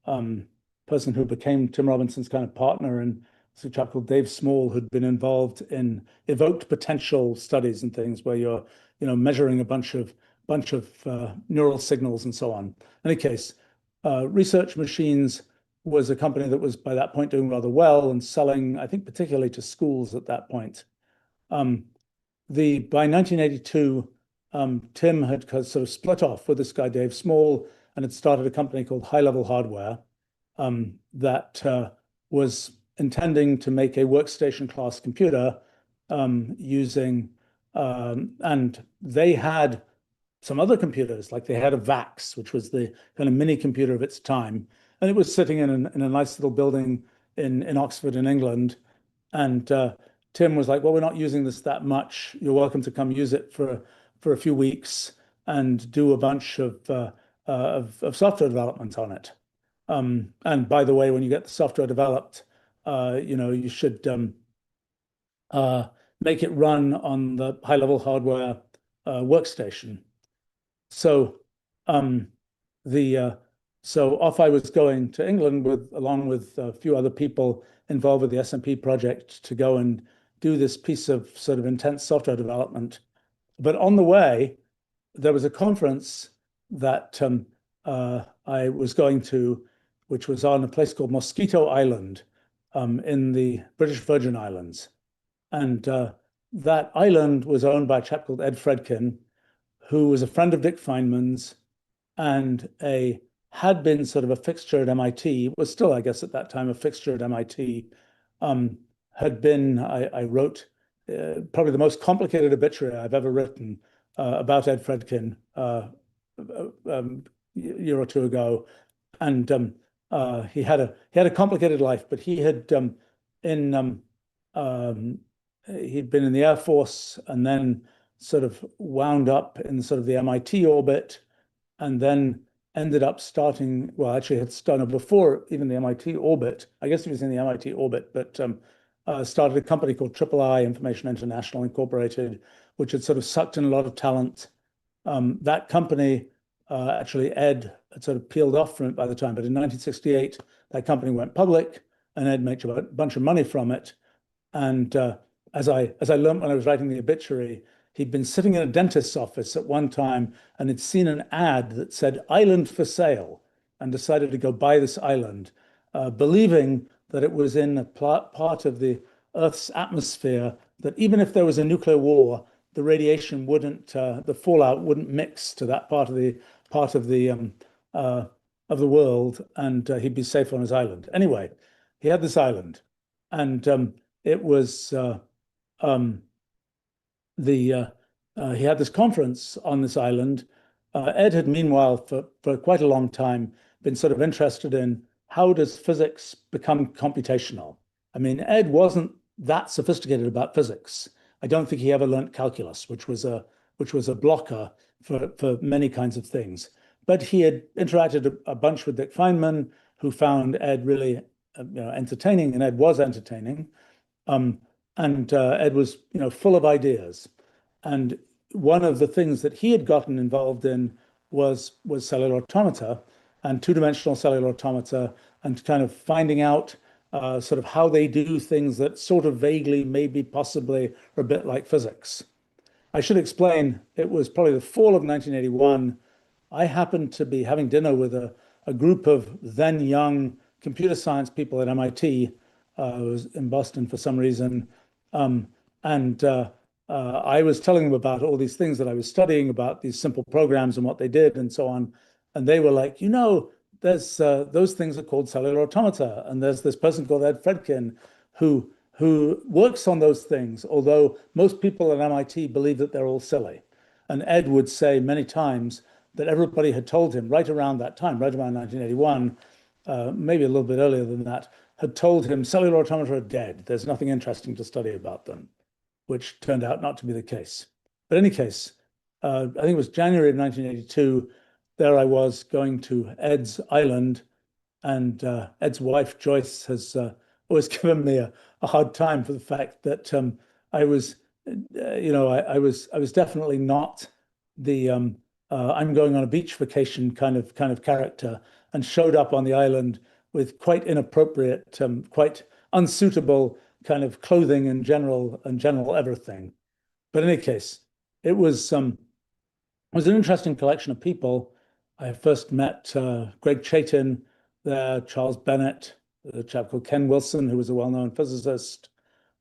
person who became Tim Robinson's kind of partner, and it's a chap called Dave Small, who'd been involved in evoked potential studies and things where you're measuring a bunch of neural signals and so on. In any case, Research Machines was a company that was by that point doing rather well and selling, I think, particularly to schools at that point. By 1982, Tim had sort of split off with this guy, Dave Small, and had started a company called High Level Hardware that was intending to make a workstation class computer using, and they had some other computers, like they had a VAX, which was the kind of mini computer of its time. And it was sitting in a nice little building in Oxford in England. And Tim was like, well, we're not using this that much. You're welcome to come use it for a few weeks and do a bunch of software development on it. And by the way, when you get the software developed, you should make it run on the high-level hardware workstation. So um, the so off I was going to England along with a few other people involved with the SMP project to go and do this piece of sort of intense software development. But on the way, there was a conference that I was going to, which was on a place called Mosquito Island in the British Virgin Islands. And that island was owned by a chap called Ed Fredkin, who was a friend of Dick Feynman's and had been sort of a fixture at MIT, was still, I guess, at that time a fixture at MIT. I wrote probably the most complicated obituary I've ever written about Ed Fredkin year or two ago, and he had a complicated life, but in he'd been in the Air Force and then sort of wound up in sort of the MIT orbit, and then ended up starting, well, actually had started before even the MIT orbit. I guess he was in the MIT orbit, but started a company called III Information International Incorporated, which had sort of sucked in a lot of talent. That company, actually, Ed had sort of peeled off from it by the time, but in 1968, that company went public, and Ed made a bunch of money from it. And as I learned when I was writing the obituary, he'd been sitting in a dentist's office at one time and had seen an ad that said "island for sale" and decided to go buy this island, believing that it was in a part of the Earth's atmosphere that even if there was a nuclear war, the radiation wouldn't, the fallout wouldn't mix to that part of the world, and he'd be safe on his island. Anyway, he had this island, and it was he had this conference on this island. Ed had meanwhile for quite a long time been sort of interested in how does physics become computational. I mean, Ed wasn't that sophisticated about physics. I don't think he ever learned calculus, which was a blocker for many kinds of things. But he had interacted a bunch with Dick Feynman, who found Ed really entertaining, and Ed was entertaining. And Ed was, full of ideas. And one of the things that he had gotten involved in was cellular automata and two-dimensional cellular automata, and kind of finding out sort of how they do things that sort of vaguely, maybe possibly, are a bit like physics. I should explain, it was probably the fall of 1981. I happened to be having dinner with a group of then young computer science people at MIT. I was in Boston for some reason. And I was telling them about all these things that I was studying about these simple programs and what they did and so on. And they were like, there's those things are called cellular automata. And there's this person called Ed Fredkin who works on those things, although most people at MIT believe that they're all silly. And Ed would say many times that everybody had told him right around that time, right around 1981, maybe a little bit earlier than that, had told him cellular automata are dead. There's nothing interesting to study about them, which turned out not to be the case. But in any case, I think it was January of 1982, there I was going to Ed's island, and Ed's wife, Joyce, has always given me a hard time for the fact that I was, I was definitely not the I'm going on a beach vacation kind of character, and showed up on the island with quite inappropriate, quite unsuitable kind of clothing and general everything. But in any case, it was an interesting collection of people. I first met Greg Chaitin there, Charles Bennett, a chap called Ken Wilson, who was a well-known physicist.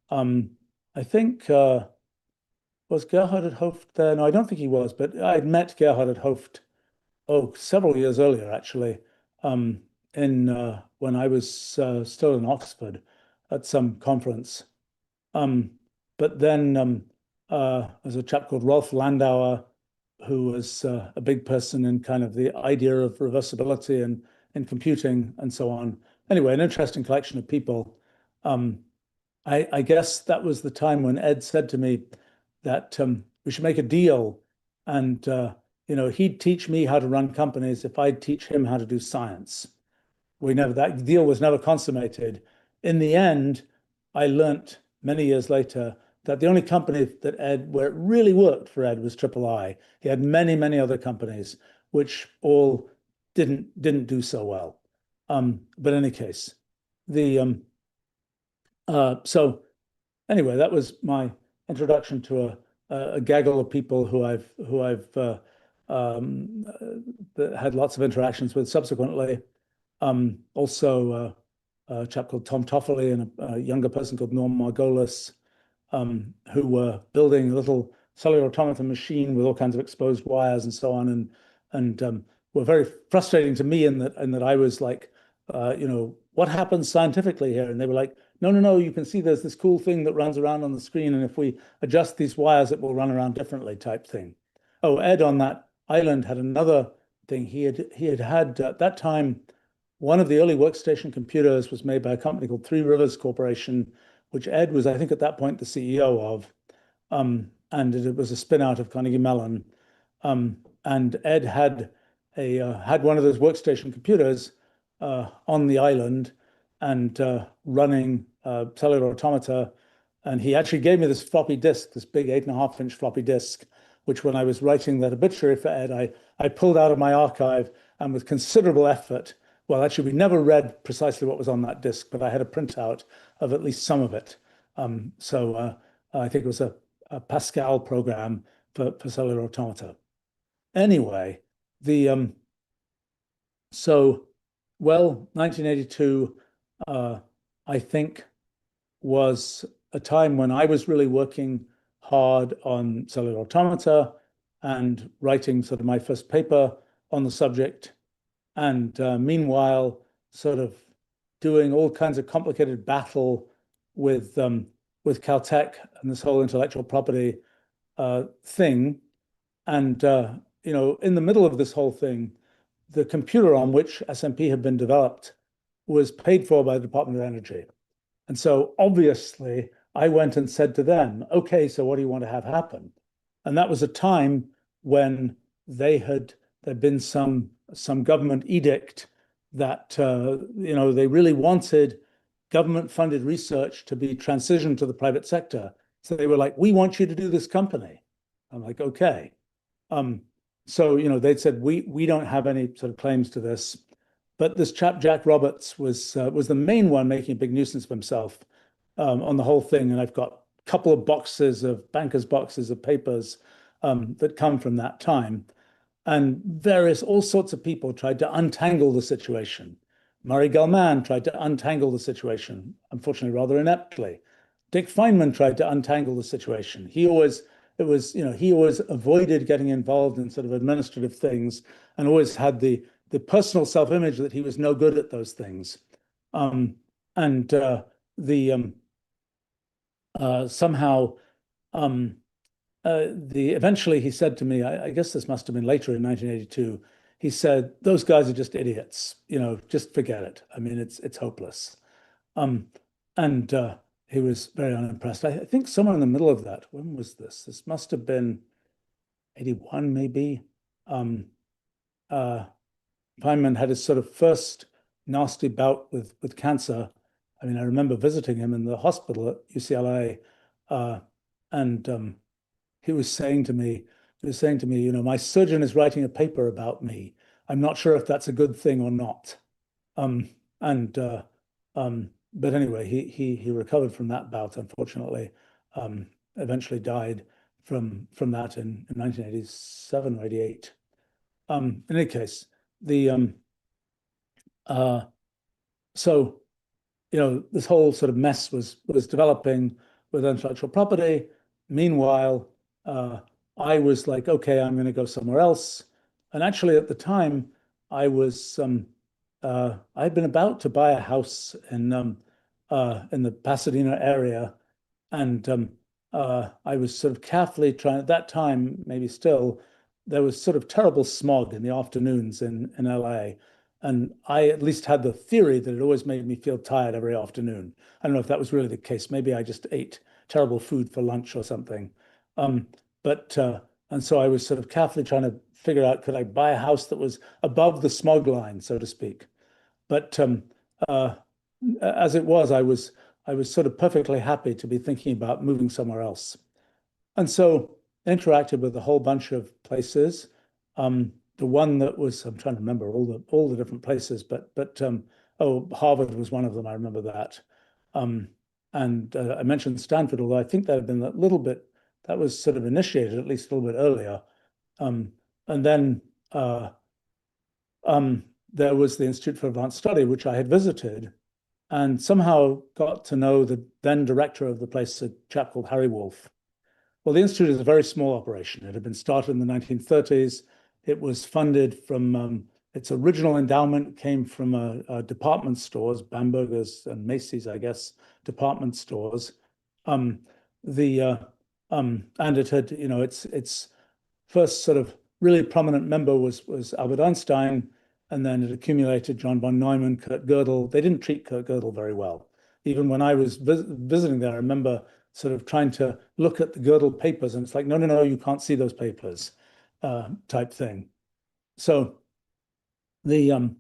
I think was Gerhard at Hooft there? No, I don't think he was, but I'd met Gerhard at Hooft, several years earlier, actually, when I was still in Oxford at some conference. But then there's a chap called Rolf Landauer, who was a big person in kind of the idea of reversibility and in computing and so on. Anyway, an interesting collection of people. I guess that was the time when Ed said to me that we should make a deal, and he'd teach me how to run companies if I'd teach him how to do science. That deal was never consummated. In the end, I learnt many years later that the only company that Ed, where it really worked for Ed was Triple I. He had many, many other companies which all didn't do so well. But in any case, the so anyway, that was my introduction to a gaggle of people um, had lots of interactions with subsequently. Also, a chap called Tom Toffoli and a younger person called Norm Margolis, who were building a little cellular automata machine with all kinds of exposed wires and so on, and were very frustrating to me in that I was like, what happens scientifically here? And they were like, no, no, no, you can see there's this cool thing that runs around on the screen, and if we adjust these wires, it will run around differently, type thing. Oh, Ed on that island had another thing. He had at that time, one of the early workstation computers was made by a company called Three Rivers Corporation, which Ed was, I think, at that point the CEO of, and it was a spin out of Carnegie Mellon. And Ed had one of those workstation computers on the island and running cellular automata. And he actually gave me this floppy disk, this big 8.5-inch floppy disk, which when I was writing that obituary for Ed, I pulled out of my archive and with considerable effort. Well, actually, we never read precisely what was on that disk, but I had a printout of at least some of it. So I think it was a Pascal program for cellular automata. Anyway, the so well, 1982, I think, was a time when I was really working hard on cellular automata and writing sort of my first paper on the subject. And meanwhile, sort of doing all kinds of complicated battle with Caltech and this whole intellectual property thing. And in the middle of this whole thing, the computer on which SMP had been developed was paid for by the Department of Energy. And so obviously, I went and said to them, okay, so what do you want to have happen? And that was a time when there'd been some government edict that they really wanted government-funded research to be transitioned to the private sector. So they were like, we want you to do this company. I'm like, okay. So they'd said we don't have any sort of claims to this, but this chap Jack Roberts was the main one making a big nuisance of himself on the whole thing. And I've got a couple of bankers' boxes of papers that come from that time. And all sorts of people tried to untangle the situation. Murray Gell-Mann tried to untangle the situation, unfortunately, rather ineptly. Dick Feynman tried to untangle the situation. He always avoided getting involved in sort of administrative things and always had the personal self-image that he was no good at those things. Somehow eventually he said to me, I guess this must have been later in 1982, he said, those guys are just idiots, just forget it. I mean, it's hopeless. And he was very unimpressed. I think somewhere in the middle of that, when was this? This must have been 81, maybe. Feynman had his sort of first nasty bout with cancer. I mean, I remember visiting him in the hospital at UCLA, and he was saying to me, my surgeon is writing a paper about me. I'm not sure if that's a good thing or not. But anyway, he recovered from that bout, unfortunately. Eventually died from that in 1987 or 88. In any case, so this whole sort of mess was developing with intellectual property. Meanwhile, I was like, okay, I'm going to go somewhere else. And actually, at the time, I'd been about to buy a house in the Pasadena area, and I was sort of carefully trying. At that time, maybe still, there was sort of terrible smog in the afternoons in LA. And I at least had the theory that it always made me feel tired every afternoon. I don't know if that was really the case. Maybe I just ate terrible food for lunch or something. And so I was sort of carefully trying to figure out, could I buy a house that was above the smog line, so to speak? But as it was, I was sort of perfectly happy to be thinking about moving somewhere else. And so I interacted with a whole bunch of places. The one that was, I'm trying to remember all the different places, but oh, Harvard was one of them. I remember that. Um, and I mentioned Stanford, although I think that had been a little bit, that was sort of initiated at least a little bit earlier. Um, and then there was the Institute for Advanced Study, which I had visited and somehow got to know the then director of the place, a chap called Harry Wolf. Well, the Institute is a very small operation. It had been started in the 1930s. It was funded from its original endowment came from department stores, Bamberger's and Macy's, I guess, department stores. Um, the and it had, its first sort of really prominent member was Albert Einstein, and then it accumulated John von Neumann, Kurt Gödel. They didn't treat Kurt Gödel very well. Even when I was visiting there, I remember sort of trying to look at the Gödel papers, and it's like, no, no, no, you can't see those papers, type thing. So the in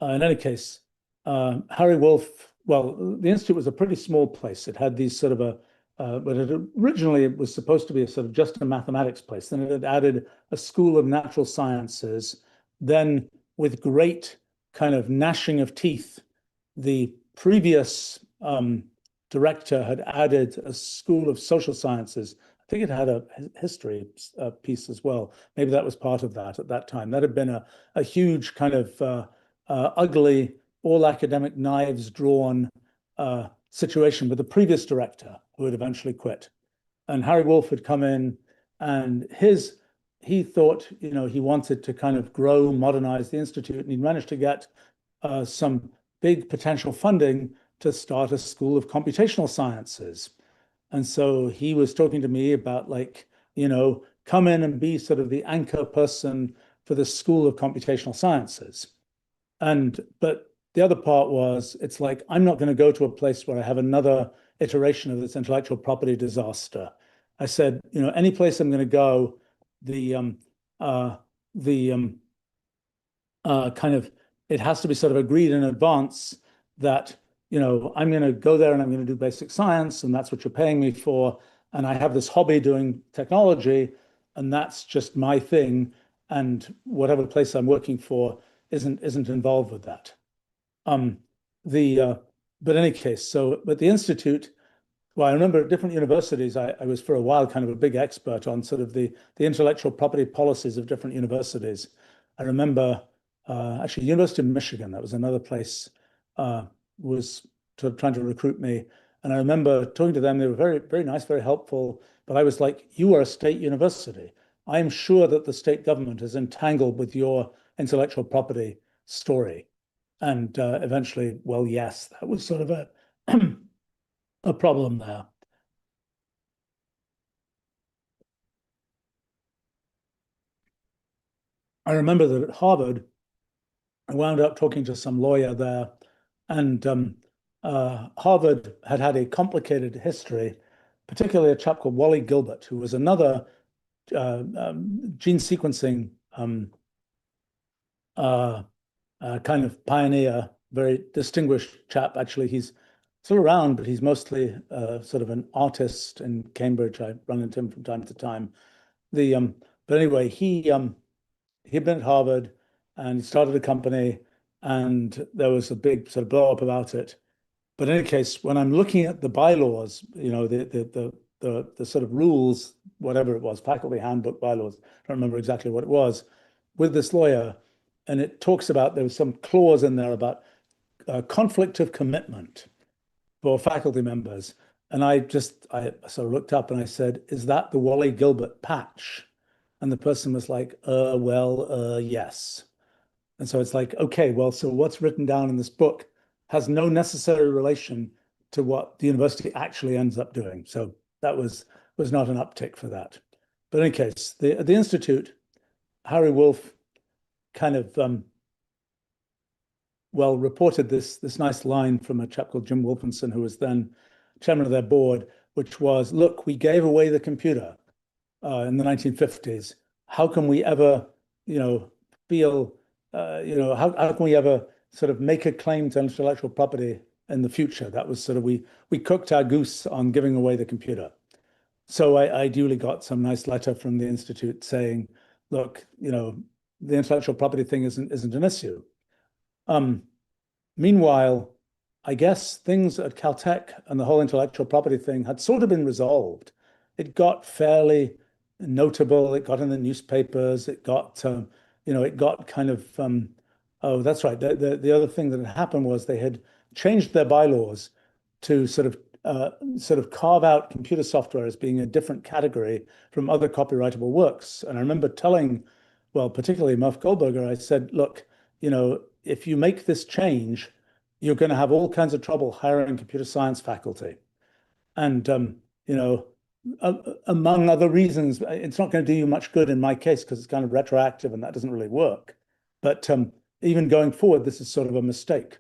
any case, Harry Wolf. Well, the institute was a pretty small place. It had these sort of but originally it was supposed to be a sort of just a mathematics place. Then it had added a school of natural sciences. Then, with great kind of gnashing of teeth, the previous director had added a school of social sciences. I think it had a history piece as well. Maybe that was part of that at that time. That had been a huge kind of ugly, all academic knives drawn situation with the previous director who had eventually quit. And Harry Wolf had come in and he thought, he wanted to kind of grow, modernize the Institute, and he managed to get some big potential funding to start a school of computational sciences. And so he was talking to me about like, come in and be sort of the anchor person for the School of Computational Sciences. But the other part was, it's like, I'm not going to go to a place where I have another iteration of this intellectual property disaster. I said, any place I'm going to go, the kind of, it has to be sort of agreed in advance that, I'm going to go there and I'm going to do basic science, and that's what you're paying me for. And I have this hobby doing technology, and that's just my thing. And whatever place I'm working for isn't involved with that. Um, the But in any case, but the institute. Well, I remember at different universities, I was for a while kind of a big expert on sort of the intellectual property policies of different universities. I remember actually University of Michigan, that was another place, was sort of trying to recruit me. And I remember talking to them, they were very, very nice, very helpful. But I was like, you are a state university. I am sure that the state government is entangled with your intellectual property story. And eventually, well, yes, that was sort of a problem there. I remember that at Harvard, I wound up talking to some lawyer there, and Harvard had had a complicated history, particularly a chap called Wally Gilbert, who was another gene sequencing uh, kind of pioneer, very distinguished chap. Actually, he's still around, but he's mostly sort of an artist in Cambridge. I run into him from time to time. But anyway, he'd been at Harvard and he started a company, and there was a big sort of blow up about it. But in any case, when I'm looking at the bylaws, the sort of rules, whatever it was, faculty handbook bylaws, I don't remember exactly what it was, with this lawyer, and it talks about there was some clause in there about conflict of commitment for faculty members. And I sort of looked up and I said, is that the Wally Gilbert patch? And the person was like, yes. And so it's like, okay, well, so what's written down in this book has no necessary relation to what the university actually ends up doing. So that was not an uptick for that. But in any case, the Institute, Harry Wolf kind of reported this nice line from a chap called Jim Wilkinson, who was then chairman of their board, which was, look, we gave away the computer in the 1950s. How can we ever, feel, how can we ever sort of make a claim to intellectual property in the future. That was sort of we cooked our goose on giving away the computer. So I duly got some nice letter from the Institute saying, look, the intellectual property thing isn't an issue. Um, Meanwhile, I guess things at Caltech and the whole intellectual property thing had sort of been resolved. It got fairly notable. It got in the newspapers. It got kind of, oh, that's right. The other thing that had happened was they had changed their bylaws to sort of carve out computer software as being a different category from other copyrightable works. And I remember telling, well, particularly Murph Goldberger, I said, look, if you make this change, you're going to have all kinds of trouble hiring computer science faculty. And, among other reasons, it's not going to do you much good in my case because it's kind of retroactive and that doesn't really work. But even going forward, this is sort of a mistake.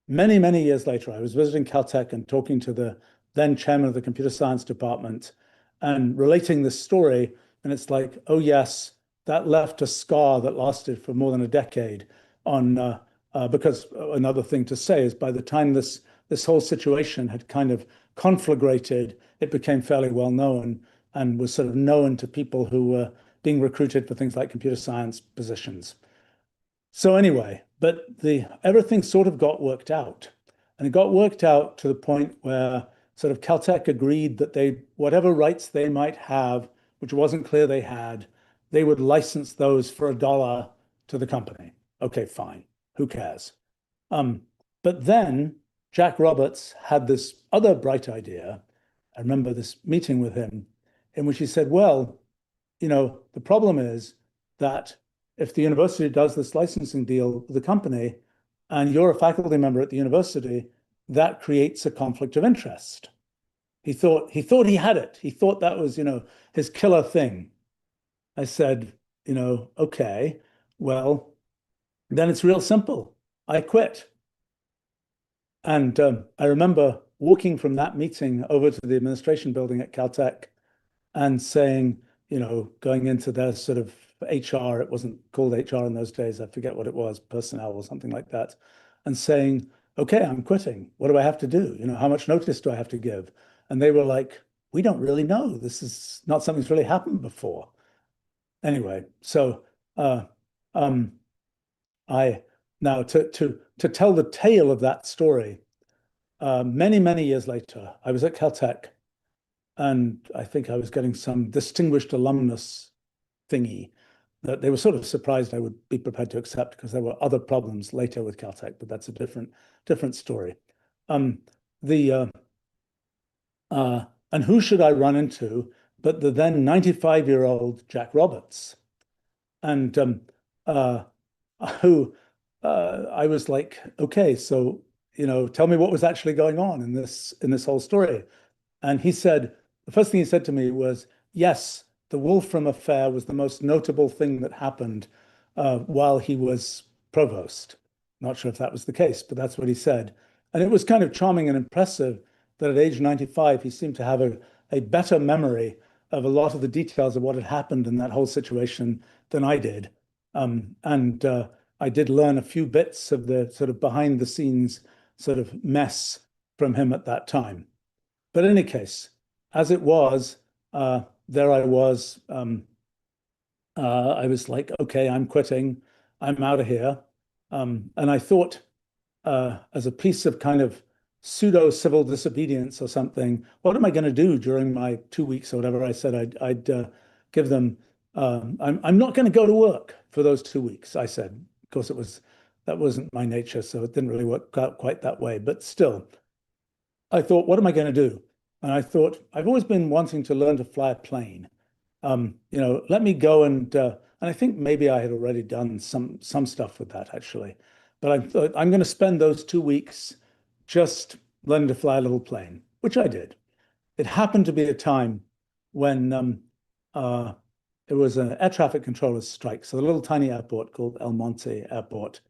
Many, many years later, I was visiting Caltech and talking to the then chairman of the computer science department and relating this story. And it's like, oh, yes, that left a scar that lasted for more than a decade on because another thing to say is by the time this whole situation had kind of conflagrated, it became fairly well known and was sort of known to people who were being recruited for things like computer science positions. So anyway, but everything sort of got worked out. And it got worked out to the point where sort of Caltech agreed that whatever rights they might have, which wasn't clear they had, they would license those for $1 to the company. Okay, fine. Who cares? But then Jack Roberts had this other bright idea. I remember this meeting with him in which he said, well, the problem is that if the university does this licensing deal with the company and you're a faculty member at the university, that creates a conflict of interest. He thought he had it. He thought that was, his killer thing. I said, okay, well, then it's real simple. I quit. And I remember walking from that meeting over to the administration building at Caltech and saying, going into their sort of HR, it wasn't called HR in those days, I forget what it was, personnel or something like that, and saying, okay, I'm quitting. What do I have to do? How much notice do I have to give? And they were like, we don't really know. This is not something that's really happened before. Anyway, so I now to tell the tale of that story, many, many years later, I was at Caltech and I think I was getting some distinguished alumnus thingy that they were sort of surprised I would be prepared to accept because there were other problems later with Caltech, but that's a different story. And who should I run into but the then 95-year-old Jack Roberts? And who I was like, okay, so tell me what was actually going on in this whole story. And he said, the first thing he said to me was, yes, the Wolfram affair was the most notable thing that happened while he was provost. Not sure if that was the case, but that's what he said. And it was kind of charming and impressive that at age 95, he seemed to have a better memory of a lot of the details of what had happened in that whole situation than I did. And I did learn a few bits of the sort of behind the scenes sort of mess from him at that time. But in any case, as it was, there I was. I was like, okay, I'm quitting. I'm out of here. And I thought, as a piece of kind of pseudo civil disobedience or something, what am I going to do during my 2 weeks or whatever? I said I'd give them. I'm not going to go to work for those 2 weeks. I said, of course, that wasn't my nature, so it didn't really work out quite that way. But still, I thought, what am I going to do? And I thought, I've always been wanting to learn to fly a plane. Let me go and I think maybe I had already done some stuff with that actually. But I thought I'm going to spend those 2 weeks just learning to fly a little plane, which I did. It happened to be a time when it was an air traffic controllers strike. So the little tiny airport called El Monte Airport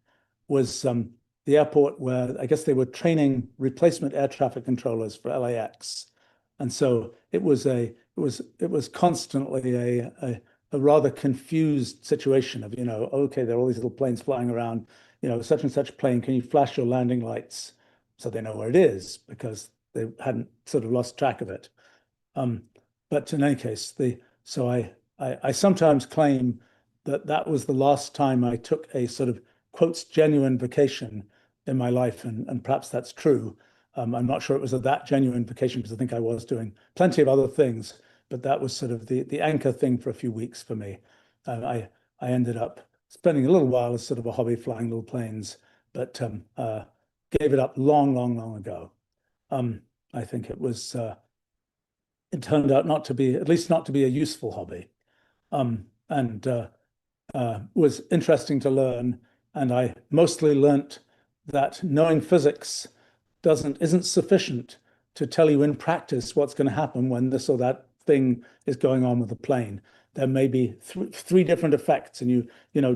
was the airport where I guess they were training replacement air traffic controllers for LAX. And so it was constantly a rather confused situation of, okay, there are all these little planes flying around, such and such plane, can you flash your landing lights? so they know where it is because they hadn't sort of lost track of it. Um, but in any case, so I sometimes claim that that was the last time I took a sort of quotes genuine vacation in my life, and perhaps that's true. I'm not sure it was a that genuine vacation because I think I was doing plenty of other things, but that was sort of the anchor thing for a few weeks for me. I ended up spending a little while as sort of a hobby flying little planes, but gave it up long, long, long ago. Um, I think it turned out not to be, at least not to be a useful hobby. And was interesting to learn. And I mostly learnt that knowing physics isn't sufficient to tell you in practice what's going to happen when this or that thing is going on with the plane. There may be three different effects, and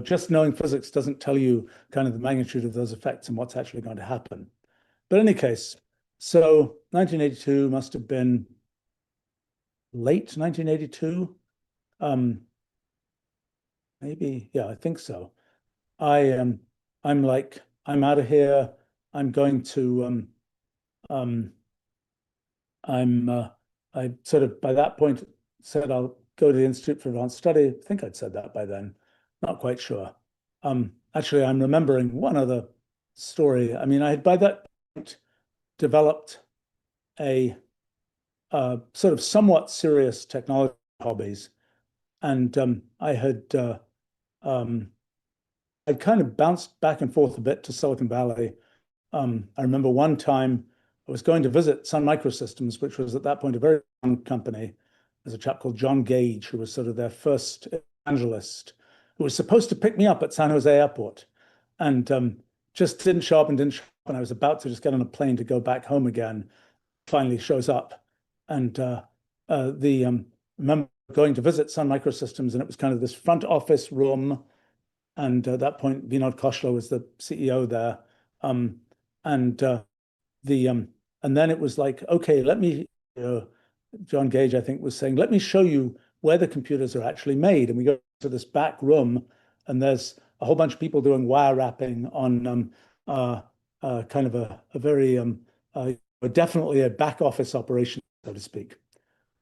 just knowing physics doesn't tell you kind of the magnitude of those effects and what's actually going to happen. But in any case, so 1982 must have been late 1982. Maybe, yeah, I think so. I am I'm out of here. I'm going to I'm I sort of by that point said I'll go to the Institute for Advanced Study. I think I'd said that by then. Not quite sure. Actually, I'm remembering one other story. I mean, I had by that point developed a sort of somewhat serious technology hobbies, and I'd kind of bounced back and forth a bit to Silicon Valley. I remember one time I was going to visit Sun Microsystems, which was at that point a very young company. There's a chap called John Gage, who was sort of their first evangelist, who was supposed to pick me up at San Jose Airport, and just didn't show up and didn't show up. And I was about to just get on a plane to go back home again. Finally shows up, and remember going to visit Sun Microsystems, and it was kind of this front office room. And at that point, Vinod Khosla was the CEO there. And then it was like, okay, John Gage, I think, was saying, let me show you where the computers are actually made. And we go to this back room, and there's a whole bunch of people doing wire wrapping on kind of a very definitely a back office operation, so to speak.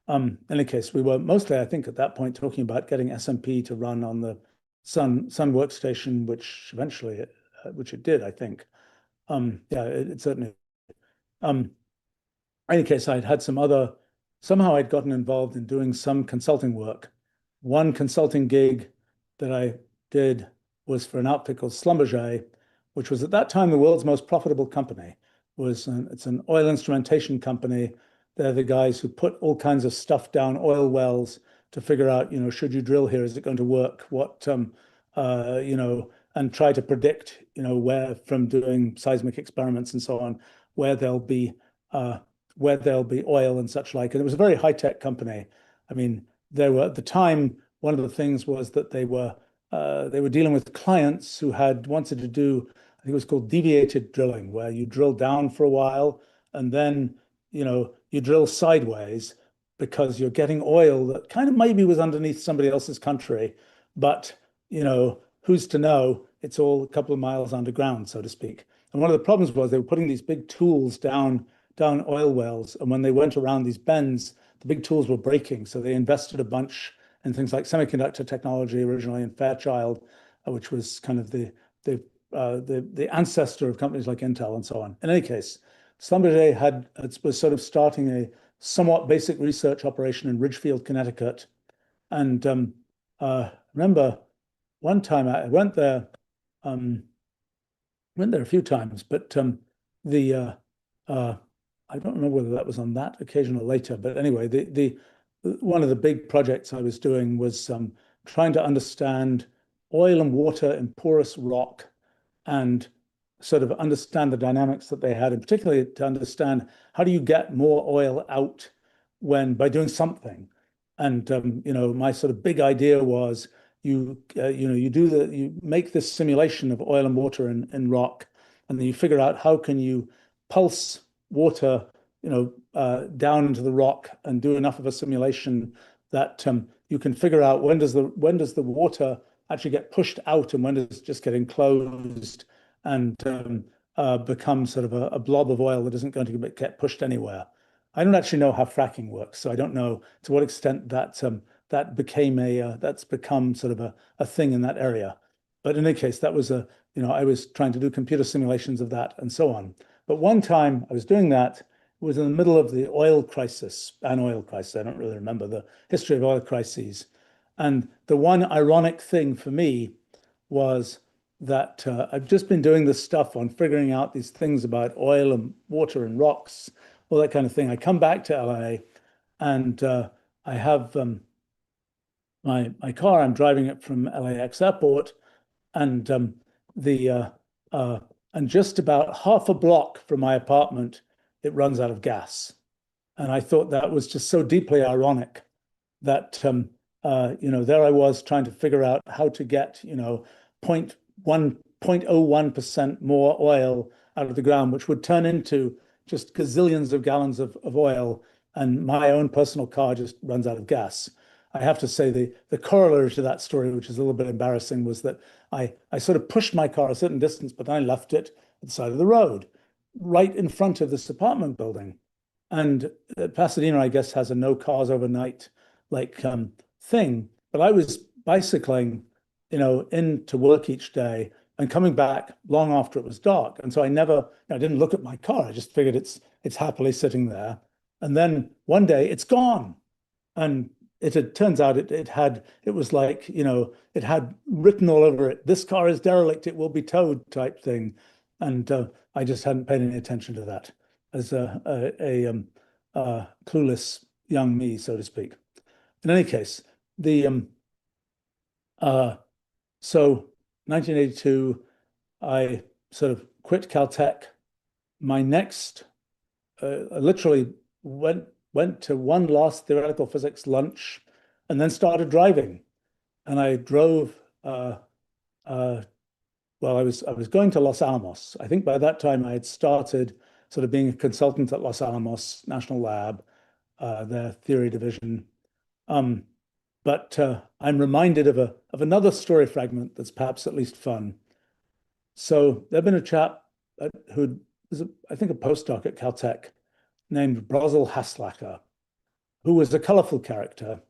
In any case, we were mostly, I think, at that point talking about getting SMP to run on the Sun workstation, which eventually, which it did, I think. Yeah, it certainly. In any case, I'd had somehow I'd gotten involved in doing some consulting work. One consulting gig that I did was for an outfit called Schlumberger, which was at that time the world's most profitable company. It's an oil instrumentation company. They're the guys who put all kinds of stuff down oil wells to figure out, should you drill here? Is it going to work? And try to predict, where from doing seismic experiments and so on, where there'll be oil and such like. And it was a very high-tech company. I mean, there were at the time, one of the things was that they were dealing with clients who had wanted to do, I think it was called deviated drilling, where you drill down for a while and then, you drill sideways because you're getting oil that kind of maybe was underneath somebody else's country, but who's to know? It's all a couple of miles underground, so to speak. And one of the problems was they were putting these big tools down oil wells, and when they went around these bends, the big tools were breaking. So they invested a bunch in things like semiconductor technology originally in Fairchild, which was kind of the ancestor of companies like Intel and so on. In any case, Schlumberger was sort of starting a somewhat basic research operation in Ridgefield, Connecticut. And remember one time I went there a few times, but I don't know whether that was on that occasion or later. But anyway, the one of the big projects I was doing was trying to understand oil and water in porous rock and sort of understand the dynamics that they had, and particularly to understand how do you get more oil out by doing something. And my sort of big idea was you make this simulation of oil and water in rock, and then you figure out how can you pulse water down into the rock and do enough of a simulation that you can figure out when does the water actually get pushed out and when does it just get enclosed, and become sort of a blob of oil that isn't going to get pushed anywhere. I don't actually know how fracking works, so I don't know to what extent that's become sort of a thing in that area. But in any case, that was I was trying to do computer simulations of that and so on. But one time I was doing that, it was in the middle of the oil crisis, an oil crisis. I don't really remember the history of oil crises. And the one ironic thing for me was that I've just been doing this stuff on figuring out these things about oil and water and rocks, all that kind of thing. I come back to LA and I have my car. I'm driving it from LAX airport, and the uh, and just about half a block from my apartment, it runs out of gas. And I thought that was just so deeply ironic that there I was trying to figure out how to get, 0.01% more oil out of the ground, which would turn into just gazillions of gallons of oil, and my own personal car just runs out of gas. I have to say the corollary to that story, which is a little bit embarrassing, was that I sort of pushed my car a certain distance, but then I left it at the side of the road, right in front of this apartment building. And Pasadena, I guess, has a no cars overnight like thing. But I was bicycling, into work each day and coming back long after it was dark. And so I didn't look at my car. I just figured it's happily sitting there. And then one day it's gone. And turns out it was like, it had written all over it, "This car is derelict, it will be towed," type thing. And I just hadn't paid any attention to that as a clueless young me, so to speak. In any case, the so 1982, I sort of quit Caltech. My next, I literally went to one last theoretical physics lunch, and then started driving. And I drove. Well, I was going to Los Alamos. I think by that time I had started sort of being a consultant at Los Alamos National Lab, their theory division. Um, but I'm reminded of another story fragment that's perhaps at least fun. So there'd been a chap who was, I think, a postdoc at Caltech named Brosel Haslacher, who was a colorful character,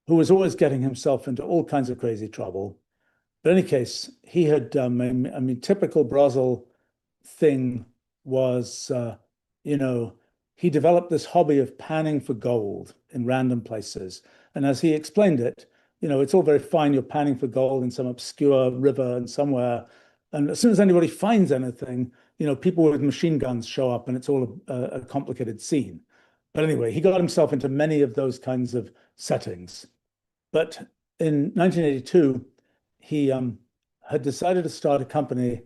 who was always getting himself into all kinds of crazy trouble. But in any case, he had, typical Brosel thing was, he developed this hobby of panning for gold in random places. And as he explained it, it's all very fine. You're panning for gold in some obscure river and somewhere. And as soon as anybody finds anything, people with machine guns show up and it's all a complicated scene. But anyway, he got himself into many of those kinds of settings. But in 1982, he had decided to start a company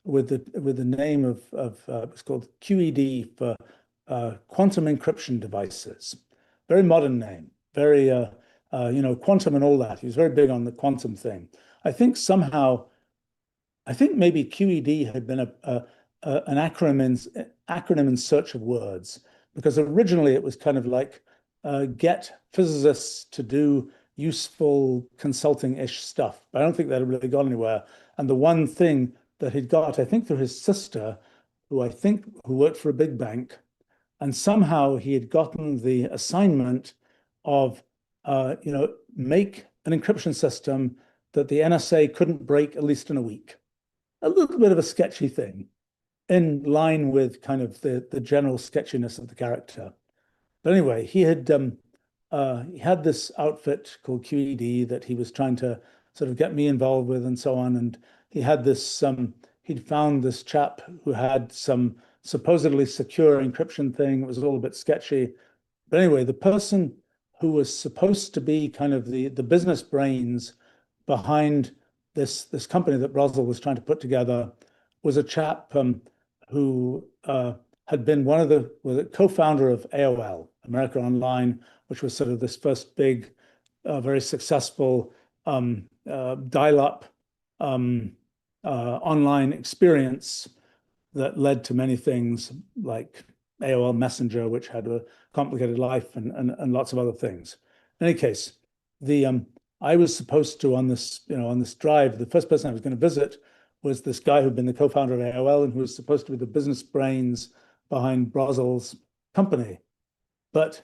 with the name of it's called QED for quantum encryption devices. Very modern name, very quantum and all that. He was very big on the quantum thing. I think maybe QED had been an acronym in search of words, because originally it was kind of like get physicists to do useful consulting-ish stuff. But I don't think that had really gone anywhere. And the one thing that he'd got, I think through his sister, who worked for a big bank, and somehow he had gotten the assignment of, make an encryption system that the NSA couldn't break, at least in a week. A little bit of a sketchy thing, in line with kind of the general sketchiness of the character. But anyway, he had this outfit called QED that he was trying to sort of get me involved with and so on. And he had he'd found this chap who had some supposedly secure encryption thing. It was all a bit sketchy. But anyway, the person who was supposed to be kind of the business brains behind this company that Brosel was trying to put together was a chap who had been was a co-founder of AOL, America Online, which was sort of this first big, very successful dial-up online experience that led to many things like AOL Messenger, which had a complicated life, and lots of other things. In any case, I was supposed to on this drive, the first person I was going to visit was this guy who'd been the co-founder of AOL and who was supposed to be the business brains behind Brazel's company. But,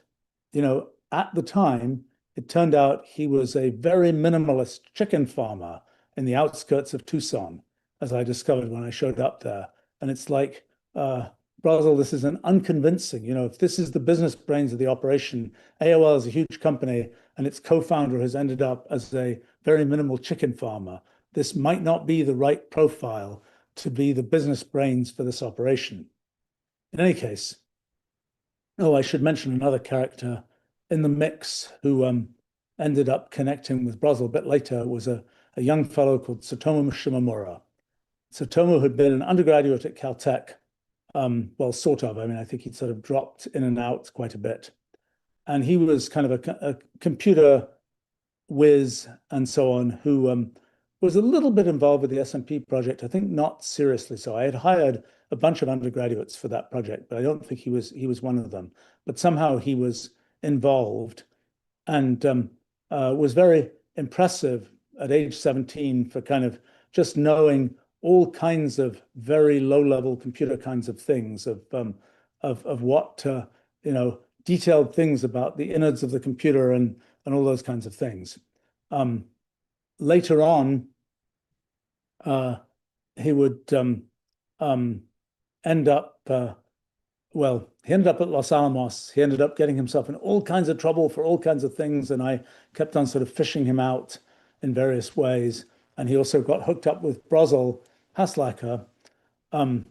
at the time, it turned out he was a very minimalist chicken farmer in the outskirts of Tucson, as I discovered when I showed up there. And it's like, Brazel, this is an unconvincing, if this is the business brains of the operation, AOL is a huge company and its co-founder has ended up as a very minimal chicken farmer. This might not be the right profile to be the business brains for this operation. In any case, I should mention another character in the mix who ended up connecting with Brazel a bit later was a young fellow called Tsutomu Shimomura. Tsutomu had been an undergraduate at Caltech, well, sort of. I mean, I think he'd sort of dropped in and out quite a bit. And he was kind of a computer whiz and so on, who was a little bit involved with the SMP project. I think not seriously so. I had hired a bunch of undergraduates for that project, but I don't think he was one of them. But somehow he was involved and was very impressive at age 17 for kind of just knowing all kinds of very low-level computer kinds of things of what detailed things about the innards of the computer and all those kinds of things. Later on, he would end up, he ended up at Los Alamos. He ended up getting himself in all kinds of trouble for all kinds of things, and I kept on sort of fishing him out in various ways. And he also got hooked up with Brazel Haslacher. I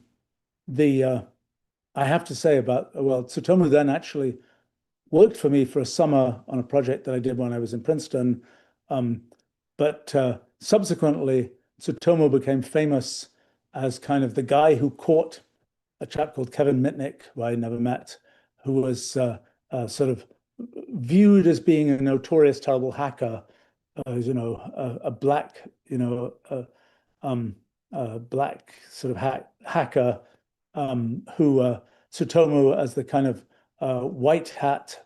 have to say Tsutomu then actually worked for me for a summer on a project that I did when I was in Princeton. But subsequently, Tsutomu became famous as kind of the guy who caught a chap called Kevin Mitnick, who I never met, who was sort of viewed as being a notorious terrible hacker, a black, black sort of hacker who Tsutomu, as the kind of white hat,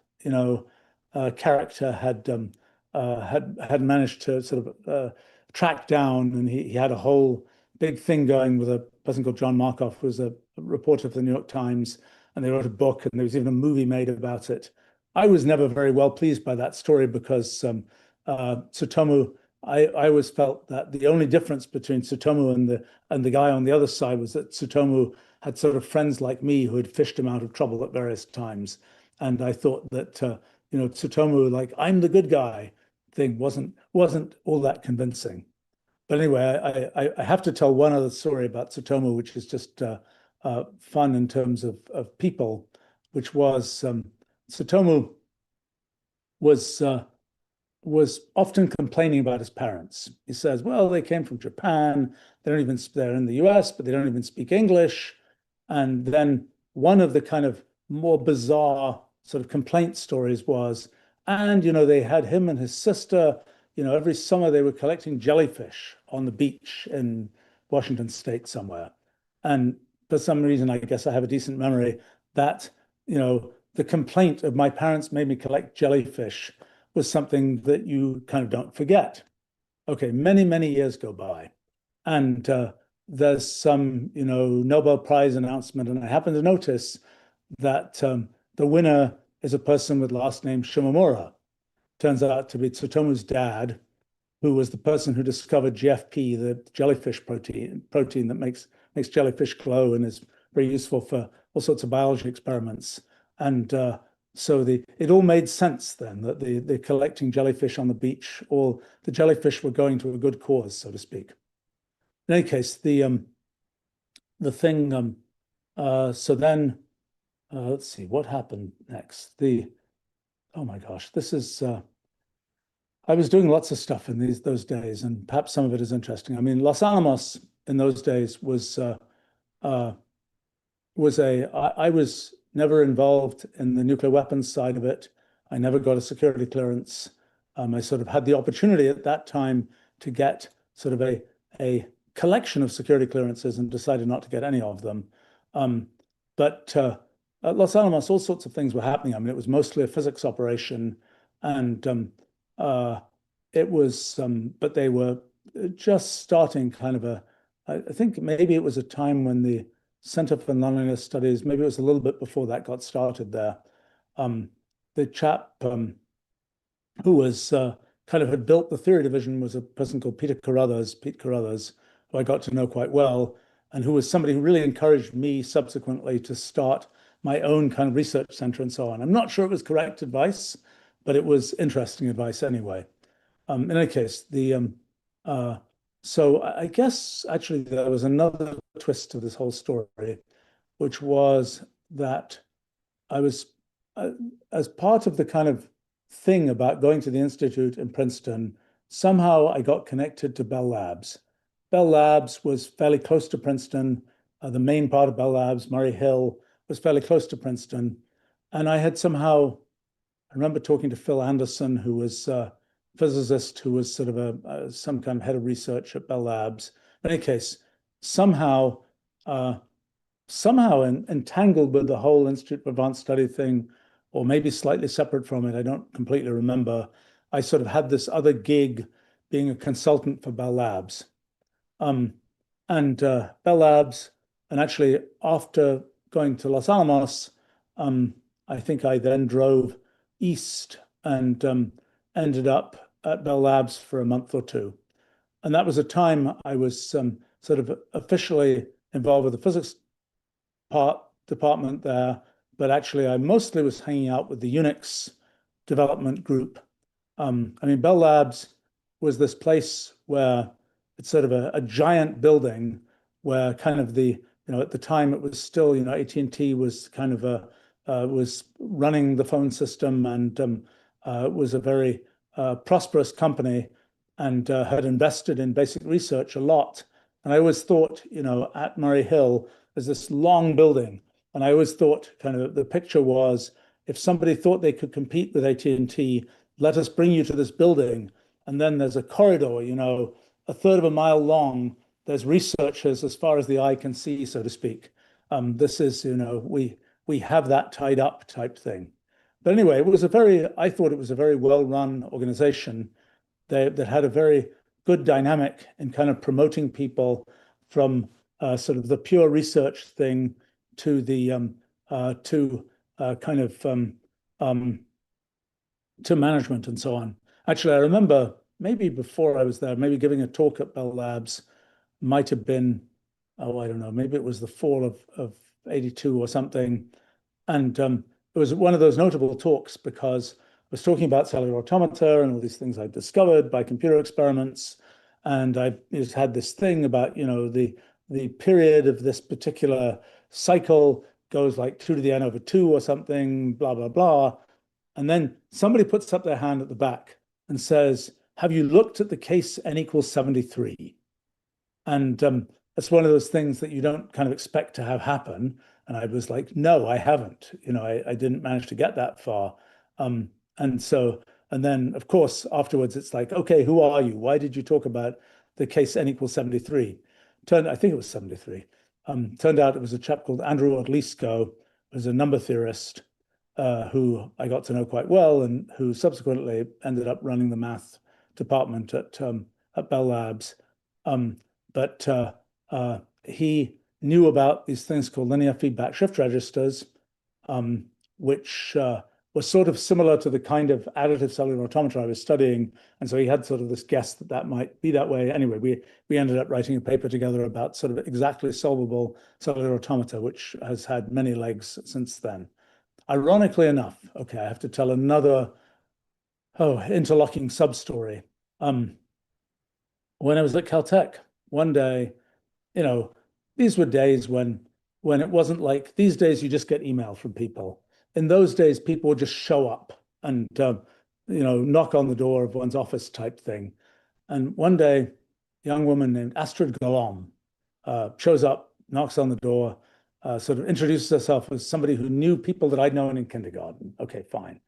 character, had managed to sort of track down, and he had a whole big thing going with a person called John Markoff, who was a reporter for the New York Times, and they wrote a book, and there was even a movie made about it. I was never very well pleased by that story because Tsutomu, I always felt that the only difference between Tsutomu and the guy on the other side was that Tsutomu had sort of friends like me who had fished him out of trouble at various times. And I thought that Tsutomu, like, I'm the good guy thing wasn't all that convincing. But anyway, I have to tell one other story about Tsutomu, which is just fun in terms of people, which was Tsutomu was often complaining about his parents. He says, well, they came from Japan. They're in the US, but they don't even speak English. And then one of the kind of more bizarre sort of complaint stories was, and, they had him and his sister, every summer they were collecting jellyfish on the beach in Washington State somewhere. And for some reason, I guess I have a decent memory that, the complaint of my parents made me collect jellyfish was something that you kind of don't forget. Okay, many, many years go by. And there's some, Nobel Prize announcement, and I happen to notice that the winner is a person with last name Shimomura. Turns out to be Tsutomu's dad, who was the person who discovered GFP, the jellyfish protein that makes jellyfish glow and is very useful for all sorts of biology experiments. And so it all made sense then that the collecting jellyfish on the beach, all the jellyfish were going to a good cause, so to speak. In any case, the thing. So then, let's see what happened next. Oh my gosh, this is. I was doing lots of stuff in those days, and perhaps some of it is interesting. I mean, Los Alamos in those days I was never involved in the nuclear weapons side of it. I never got a security clearance. I sort of had the opportunity at that time to get sort of a collection of security clearances and decided not to get any of them. But at Los Alamos, all sorts of things were happening. I mean, it was mostly a physics operation, and it was, but they were just starting kind of I think maybe it was a time when the Center for Nonlinear Studies, maybe it was a little bit before that got started there. Um, the chap who was kind of had built the theory division was a person called Pete Carruthers, who I got to know quite well, and who was somebody who really encouraged me subsequently to start my own kind of research center and so on. I'm not sure it was correct advice, but it was interesting advice anyway. In any case, uh, so I guess actually there was another twist to this whole story, which was that I was, uh, as part of the kind of thing about going to the Institute in Princeton, somehow I got connected to Bell Labs. Bell Labs was fairly close to Princeton. The main part of Bell Labs, Murray Hill, was fairly close to Princeton. And I had somehow, I remember talking to Phil Anderson, who was a physicist who was sort of some kind of head of research at Bell Labs. In any case, somehow, uh, entangled with the whole Institute for Advanced Study thing, or maybe slightly separate from it, I don't completely remember. I sort of had this other gig being a consultant for Bell Labs. Um, and Bell Labs, and actually after going to Los Alamos, um, I think I then drove east and ended up at Bell Labs for a month or two. And that was a time I was sort of officially involved with the physics department there, but actually I mostly was hanging out with the Unix development group. I mean, Bell Labs was this place where it's sort of a giant building where kind of at the time it was still, AT&T was kind of was running the phone system and was a very prosperous company and had invested in basic research a lot. And I always thought, at Murray Hill, there's this long building. And I always thought kind of the picture was if somebody thought they could compete with AT&T, let us bring you to this building. And then there's a corridor, a third of a mile long. There's researchers as far as the eye can see, so to speak. This is, we have that tied up type thing. But anyway, I thought it was a very well-run organization that had a very good dynamic in kind of promoting people from sort of the pure research thing to the kind of um, to management and so on. Actually, I remember maybe before I was there, maybe giving a talk at Bell Labs, might have been, oh, I don't know, maybe it was the fall of 82 or something. And it was one of those notable talks because I was talking about cellular automata and all these things I'd discovered by computer experiments. And I just had this thing about, the period of this particular cycle goes like 2 to the n over 2 or something, blah, blah, blah. And then somebody puts up their hand at the back and says, have you looked at the case n equals 73? And it's one of those things that you don't kind of expect to have happen. And I was like, no, I haven't. I didn't manage to get that far. And then, of course, afterwards, it's like, okay, who are you? Why did you talk about the case n equals 73? I think it was 73. Turned out it was a chap called Andrew Odlyzko, who's a number theorist, who I got to know quite well and who subsequently ended up running the math department at Bell Labs. But he knew about these things called linear feedback shift registers, which was sort of similar to the kind of additive cellular automata I was studying. And so he had sort of this guess that might be that way. Anyway, we ended up writing a paper together about sort of exactly solvable cellular automata, which has had many legs since then. Ironically enough, okay, I have to tell another interlocking sub-story. When I was at Caltech, one day, you know, these were days when it wasn't like these days you just get email from people. In those days, people would just show up and knock on the door of one's office type thing. And one day, a young woman named Astrid Golom shows up, knocks on the door, sort of introduces herself as somebody who knew people that I'd known in kindergarten. Okay, fine.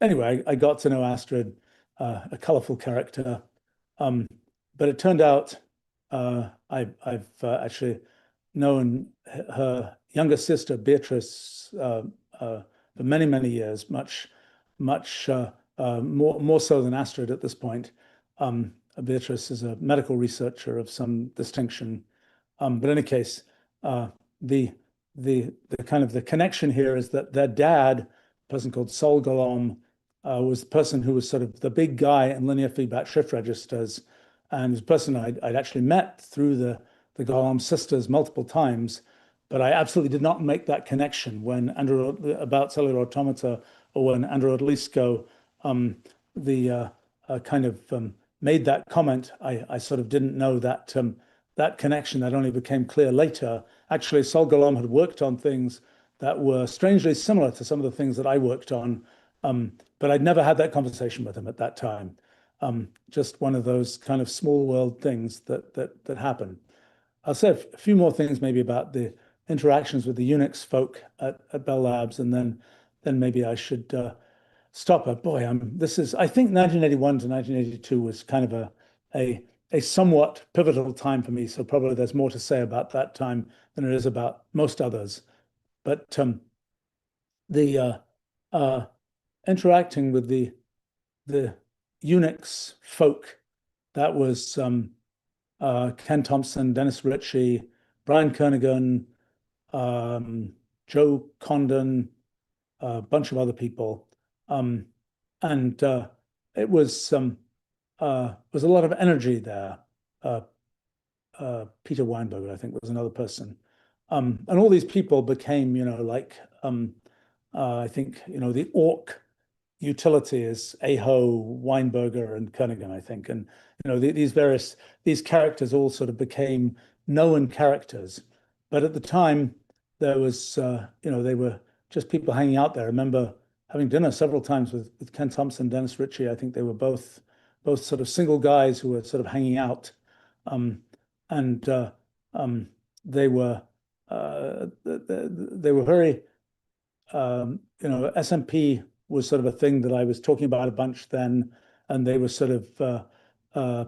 Anyway, I got to know Astrid, a colorful character. But it turned out I've actually known her younger sister, Beatrice, for many, many years, much more so than Astrid at this point. Beatrice is a medical researcher of some distinction. But in any case, the the kind of the connection here is that their dad, a person called Sol Golom, was the person who was sort of the big guy in linear feedback shift registers, and was a person I'd actually met through the Golom sisters multiple times. But I absolutely did not make that connection when Andrew about cellular automata, or when Andrew Odlyzko, the kind of made that comment. I sort of didn't know that that connection. That only became clear later. Actually, Sol Golom had worked on things that were strangely similar to some of the things that I worked on, but I'd never had that conversation with him at that time. Just one of those kind of small world things that happen. I'll say a few more things maybe about the interactions with the Unix folk at Bell Labs, and then maybe I should stop it. Boy, this is, I think 1981 to 1982 was kind of a somewhat pivotal time for me. So probably there's more to say about that time than there is about most others. But the interacting with the Unix folk, that was Ken Thompson, Dennis Ritchie, Brian Kernighan, Joe Condon, a bunch of other people. And it was a lot of energy there. Peter Weinberger, I think, was another person. And all these people became, like, I think, the orc utility is Aho, Weinberger, and Kernighan, I think. And, these characters all sort of became known characters. But at the time, there was, they were just people hanging out there. I remember having dinner several times with Ken Thompson, Dennis Ritchie. I think they were both sort of single guys who were sort of hanging out. And they were very, SMP was sort of a thing that I was talking about a bunch then, and they were sort of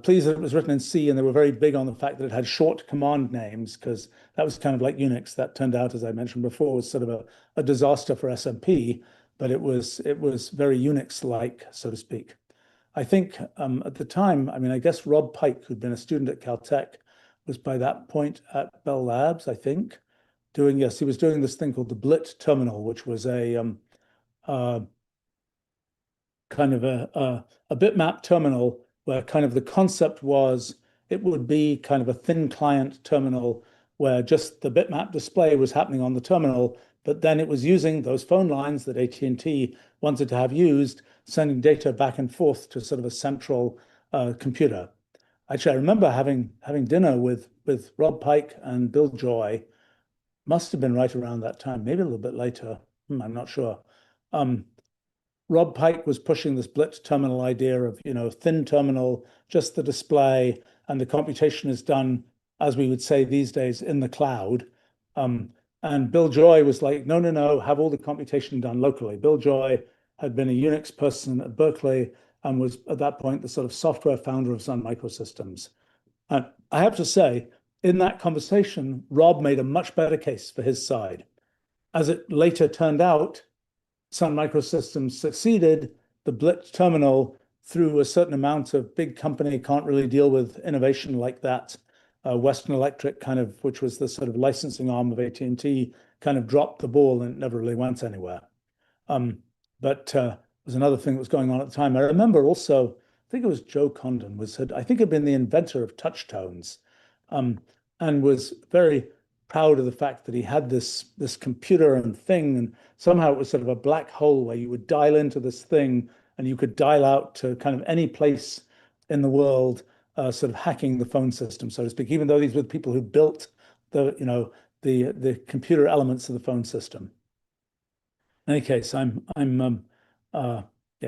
pleased that it was written in C, and they were very big on the fact that it had short command names, because that was kind of like Unix. That turned out, as I mentioned before, was sort of a disaster for SMP, but it was very Unix-like, so to speak. I think at the time, I mean, I guess Rob Pike, who'd been a student at Caltech, was by that point at Bell Labs, I think, he was doing this thing called the Blit terminal, which was a kind of a bitmap terminal where kind of the concept was it would be kind of a thin client terminal where just the bitmap display was happening on the terminal, but then it was using those phone lines that AT&T wanted to have used, sending data back and forth to sort of a central computer. Actually, I remember having dinner with Rob Pike and Bill Joy. Must have been right around that time, maybe a little bit later. I'm not sure. Rob Pike was pushing this Blit terminal idea of, thin terminal, just the display, and the computation is done, as we would say these days, in the cloud. And Bill Joy was like, no, no, no, have all the computation done locally. Bill Joy had been a Unix person at Berkeley and was at that point the sort of software founder of Sun Microsystems. And I have to say, in that conversation, Rob made a much better case for his side. As it later turned out, Sun Microsystems succeeded. The Blit terminal, through a certain amount of big company, can't really deal with innovation like that. Western Electric, kind of, which was the sort of licensing arm of AT&T, kind of dropped the ball and it never really went anywhere. But there's another thing that was going on at the time. I remember also, I think it was Joe Condon, I think had been the inventor of touch tones, and was very proud of the fact that he had this computer and thing, and somehow it was sort of a black hole where you would dial into this thing and you could dial out to kind of any place in the world, sort of hacking the phone system, so to speak, even though these were the people who built the computer elements of the phone system. In any case, yeah,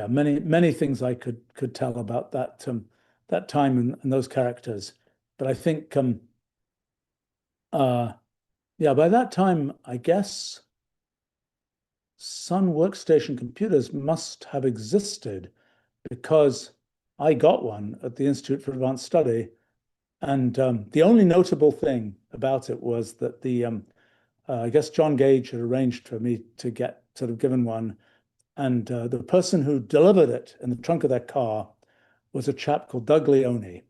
many things I could tell about that time and those characters, but I think yeah, by that time, I guess Sun workstation computers must have existed, because I got one at the Institute for Advanced Study. And the only notable thing about it was that I guess John Gage had arranged for me to get sort of given one. And the person who delivered it in the trunk of their car was a chap called Doug Leone,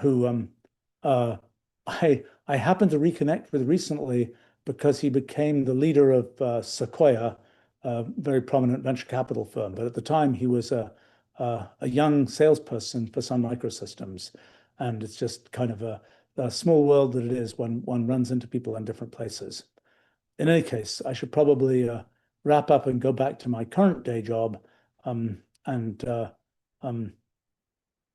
who uh, I happened to reconnect with recently because he became the leader of Sequoia, a very prominent venture capital firm. But at the time, he was a young salesperson for Sun Microsystems, and it's just kind of a small world that it is when one runs into people in different places. In any case, I should probably wrap up and go back to my current day job, and um,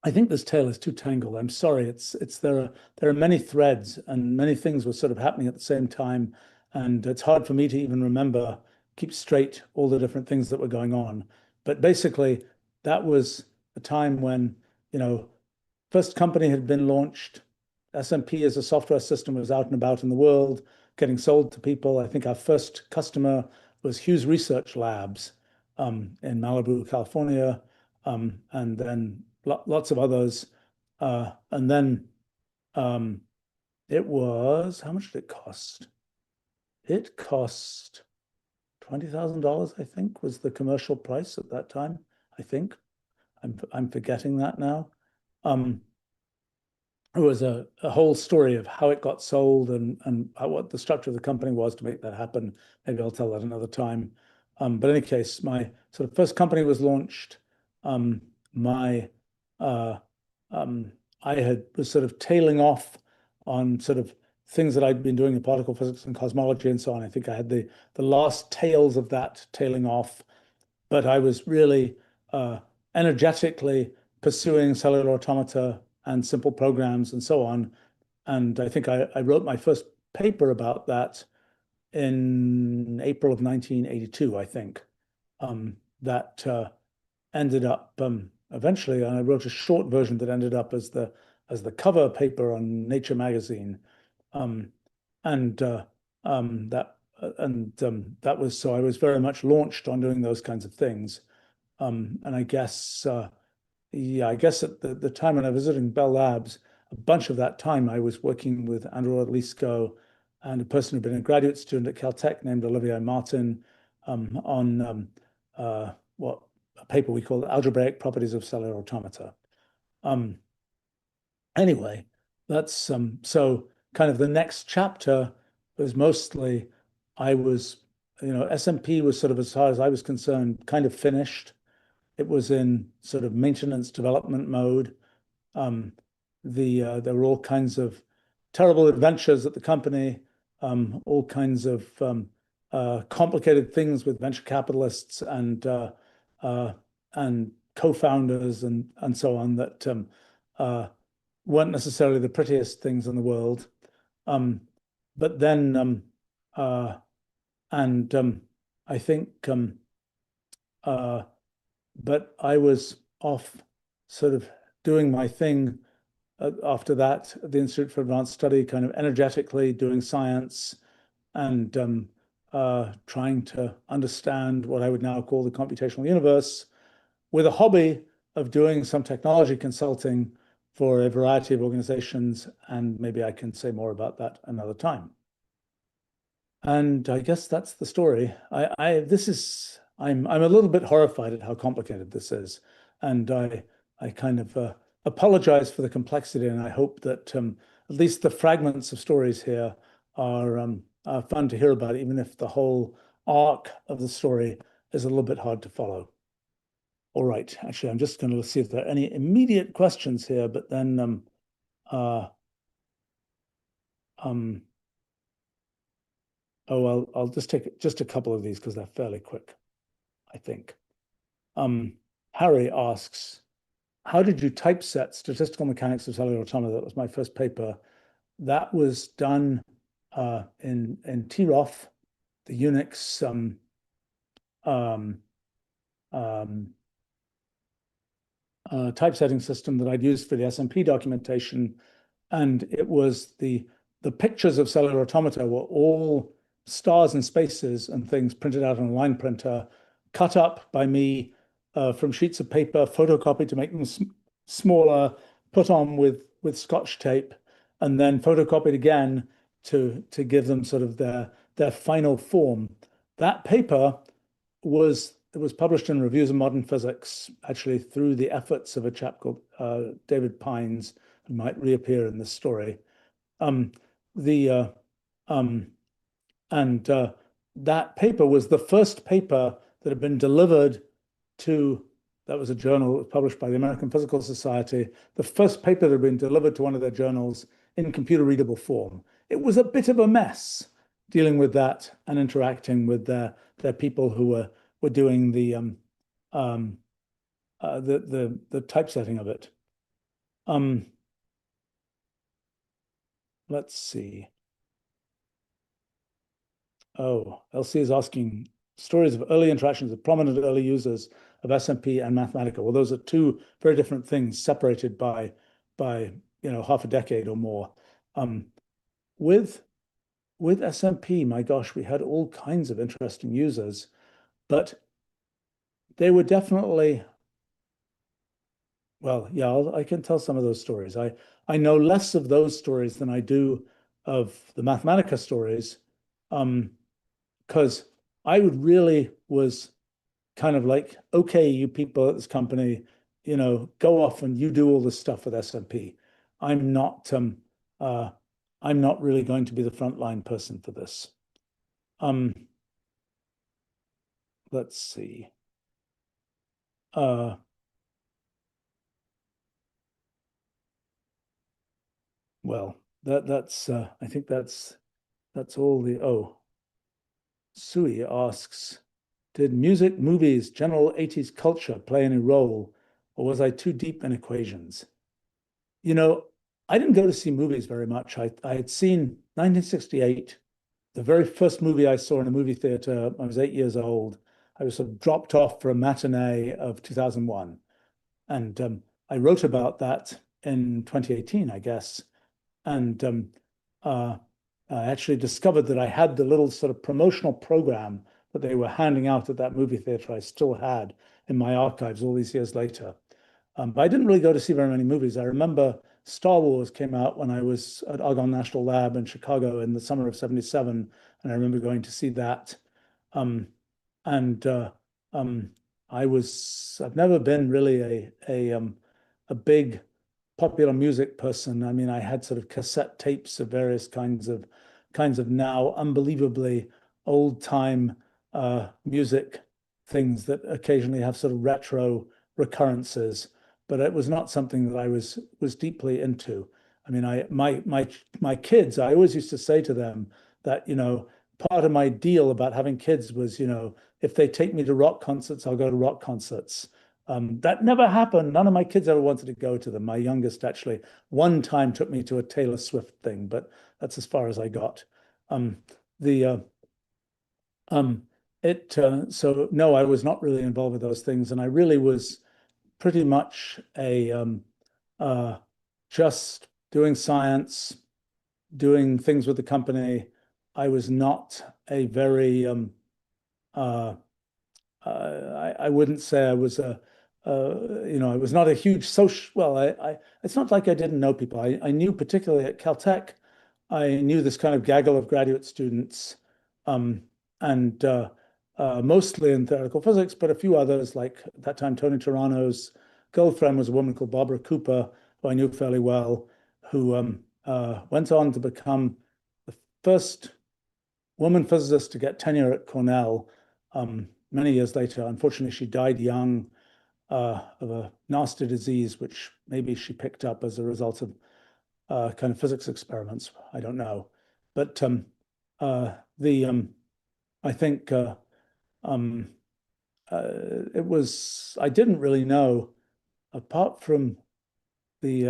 I think this tale is too tangled. I'm sorry. It's there are many threads and many things were sort of happening at the same time, and it's hard for me to even remember, keep straight all the different things that were going on. But basically, that was a time when, you know, first company had been launched. SMP as a software system was out and about in the world, getting sold to people. I think our first customer was Hughes Research Labs in Malibu, California, and then lots of others. And then it was, how much did it cost? It cost $20,000, I think, was the commercial price at that time. I think I'm forgetting that now. It was a whole story of how it got sold and what the structure of the company was to make that happen. Maybe I'll tell that another time. But in any case, my sort of first company was launched. My uh, I was sort of tailing off on sort of things that I'd been doing in particle physics and cosmology and so on. I think I had the last tails of that tailing off, but I was really energetically pursuing cellular automata and simple programs and so on. And I think I wrote my first paper about that in April of 1982, I think. That ended up eventually, and I wrote a short version that ended up as the cover paper on Nature magazine. And that was so I was very much launched on doing those kinds of things. And I guess yeah, I guess at the time when I was visiting Bell Labs, a bunch of that time I was working with Andrew Odlyzko and a person who'd been a graduate student at Caltech named Olivier Martin on what a paper we call Algebraic Properties of Cellular Automata. Um, anyway, that's so kind of the next chapter was mostly I was, SMP was sort of, as far as I was concerned, kind of finished. It was in sort of maintenance development mode. Um, there were all kinds of terrible adventures at the company, all kinds of complicated things with venture capitalists uh, and co-founders and so on that weren't necessarily the prettiest things in the world. Um, but then and I think uh, but I was off sort of doing my thing after that at the Institute for Advanced Study, kind of energetically doing science and trying to understand what I would now call the computational universe, with a hobby of doing some technology consulting for a variety of organizations. And maybe I can say more about that another time. And I guess that's the story. I'm a little bit horrified at how complicated this is, and I kind of apologize for the complexity, and I hope that at least the fragments of stories here are fun to hear about, even if the whole arc of the story is a little bit hard to follow. All right, actually, I'm just going to see if there are any immediate questions here, but then I'll just take just a couple of these because they're fairly quick, I think. Harry asks, how did you typeset statistical mechanics of cellular automata? That was my first paper. That was done in TROF, the Unix typesetting system that I'd used for the SMP documentation. And it was the pictures of cellular automata were all stars and spaces and things printed out on a line printer, cut up by me from sheets of paper, photocopied to make them smaller, put on with Scotch tape, and then photocopied again to give them sort of their final form. That paper was it was published in Reviews of Modern Physics, actually through the efforts of a chap called David Pines, who might reappear in this story. Um, the um, and That paper was the first paper that had been delivered to, that was a journal published by the American Physical Society, the first paper that had been delivered to one of their journals in computer readable form. It was a bit of a mess dealing with that and interacting with their people who were doing um, the typesetting of it. Um, let's see. Oh, Elsie is asking stories of early interactions with prominent early users of SMP and Mathematica. Well, those are two very different things, separated by half a decade or more. Um, with with SMP, my gosh, we had all kinds of interesting users, but they were definitely, well, yeah, I can tell some of those stories. I know less of those stories than I do of the Mathematica stories, because I would really was kind of like, okay, you people at this company, go off and you do all this stuff with SMP. I'm not uh, I'm not really going to be the frontline person for this. Um, let's see. Uh, well, that's I think that's all the Sui asks, did music, movies, general 80s culture play any role, or was I too deep in equations? You know, I didn't go to see movies very much. I had seen 1968, the very first movie I saw in a movie theater. I was 8 years old. I was sort of dropped off for a matinee of 2001. And I wrote about that in 2018, I guess. And uh, I actually discovered that I had the little sort of promotional program that they were handing out at that movie theater. I still had in my archives all these years later. But I didn't really go to see very many movies. I remember Star Wars came out when I was at Argonne National Lab in Chicago in the summer of '77, and I remember going to see that. Um, and um, I've never been really a big popular music person. I mean, I had sort of cassette tapes of various kinds of now unbelievably old time music things that occasionally have sort of retro recurrences, but it was not something that I was deeply into. I mean, my kids, I always used to say to them that, part of my deal about having kids was, if they take me to rock concerts, I'll go to rock concerts. That never happened. None of my kids ever wanted to go to them. My youngest actually one time took me to a Taylor Swift thing, but that's as far as I got. Um, the um, it So no, I was not really involved with those things, and I really was pretty much a uh, just doing science, doing things with the company. I was not a very I wouldn't say I was I was not a huge social. Well, it's not like I didn't know people. I knew particularly at Caltech, I knew this kind of gaggle of graduate students, um, and mostly in theoretical physics, but a few others, like at that time, Tony Tarano's girlfriend was a woman called Barbara Cooper, who I knew fairly well, who went on to become the first woman physicist to get tenure at Cornell many years later. Unfortunately, she died young of a nasty disease, which maybe she picked up as a result of kind of physics experiments. I don't know. But the I think um, I didn't really know, apart from the,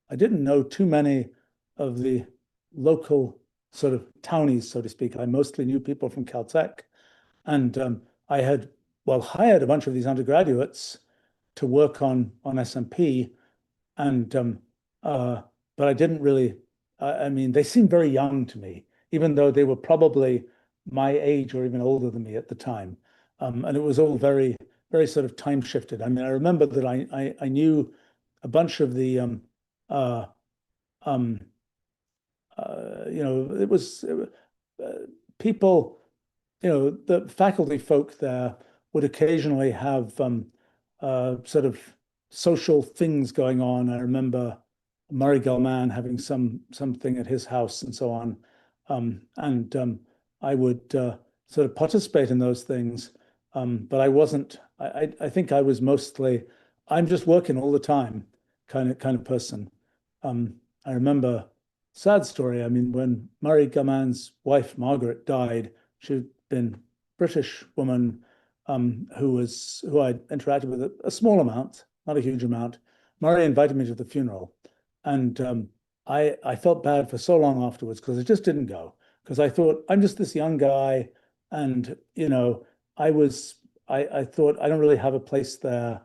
I didn't know too many of the local sort of townies, so to speak. I mostly knew people from Caltech. And I had, well, hired a bunch of these undergraduates to work on SMP, and uh, but I didn't really. I mean, they seemed very young to me, even though they were probably my age or even older than me at the time. And it was all very, very sort of time shifted. I mean, I remember that I knew a bunch of the uh, um, it was people, the faculty folk there would occasionally have sort of social things going on. I remember Murray Gell-Mann having something at his house and so on. And I would sort of participate in those things. But I wasn't, I think I was mostly, I'm just working all the time kind of person. I remember, sad story. I mean, when Murray Gell-Mann's wife, Margaret, died, she'd been British woman who I'd interacted with a small amount, not a huge amount. Murray invited me to the funeral, and I felt bad for so long afterwards because I just didn't go because I thought I'm just this young guy, and I thought I don't really have a place there,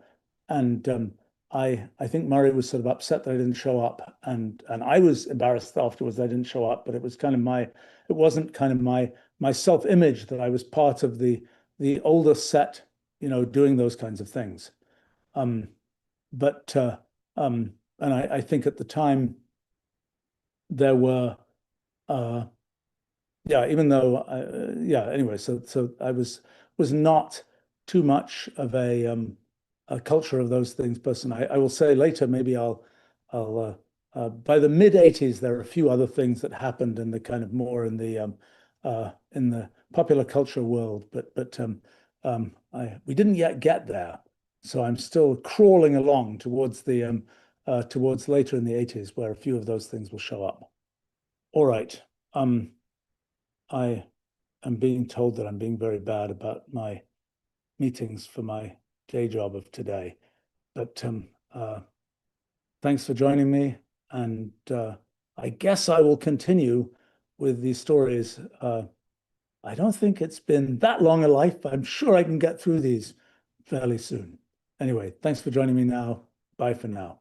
and I think Murray was sort of upset that I didn't show up, and I was embarrassed afterwards that I didn't show up, but it was kind of it wasn't kind of my self-image that I was part of the older set, doing those kinds of things. Um, but and I think at the time there were yeah, even though yeah, anyway, so I was not too much of a culture of those things person. I will say later, maybe I'll by the mid 80s, there are a few other things that happened in the kind of more in the popular culture world, but we didn't yet get there. So I'm still crawling along towards towards later in the 80s, where a few of those things will show up. All right. I am being told that I'm being very bad about my meetings for my day job of today. But thanks for joining me. And I guess I will continue with these stories. I don't think it's been that long a life, but I'm sure I can get through these fairly soon. Anyway, thanks for joining me now. Bye for now.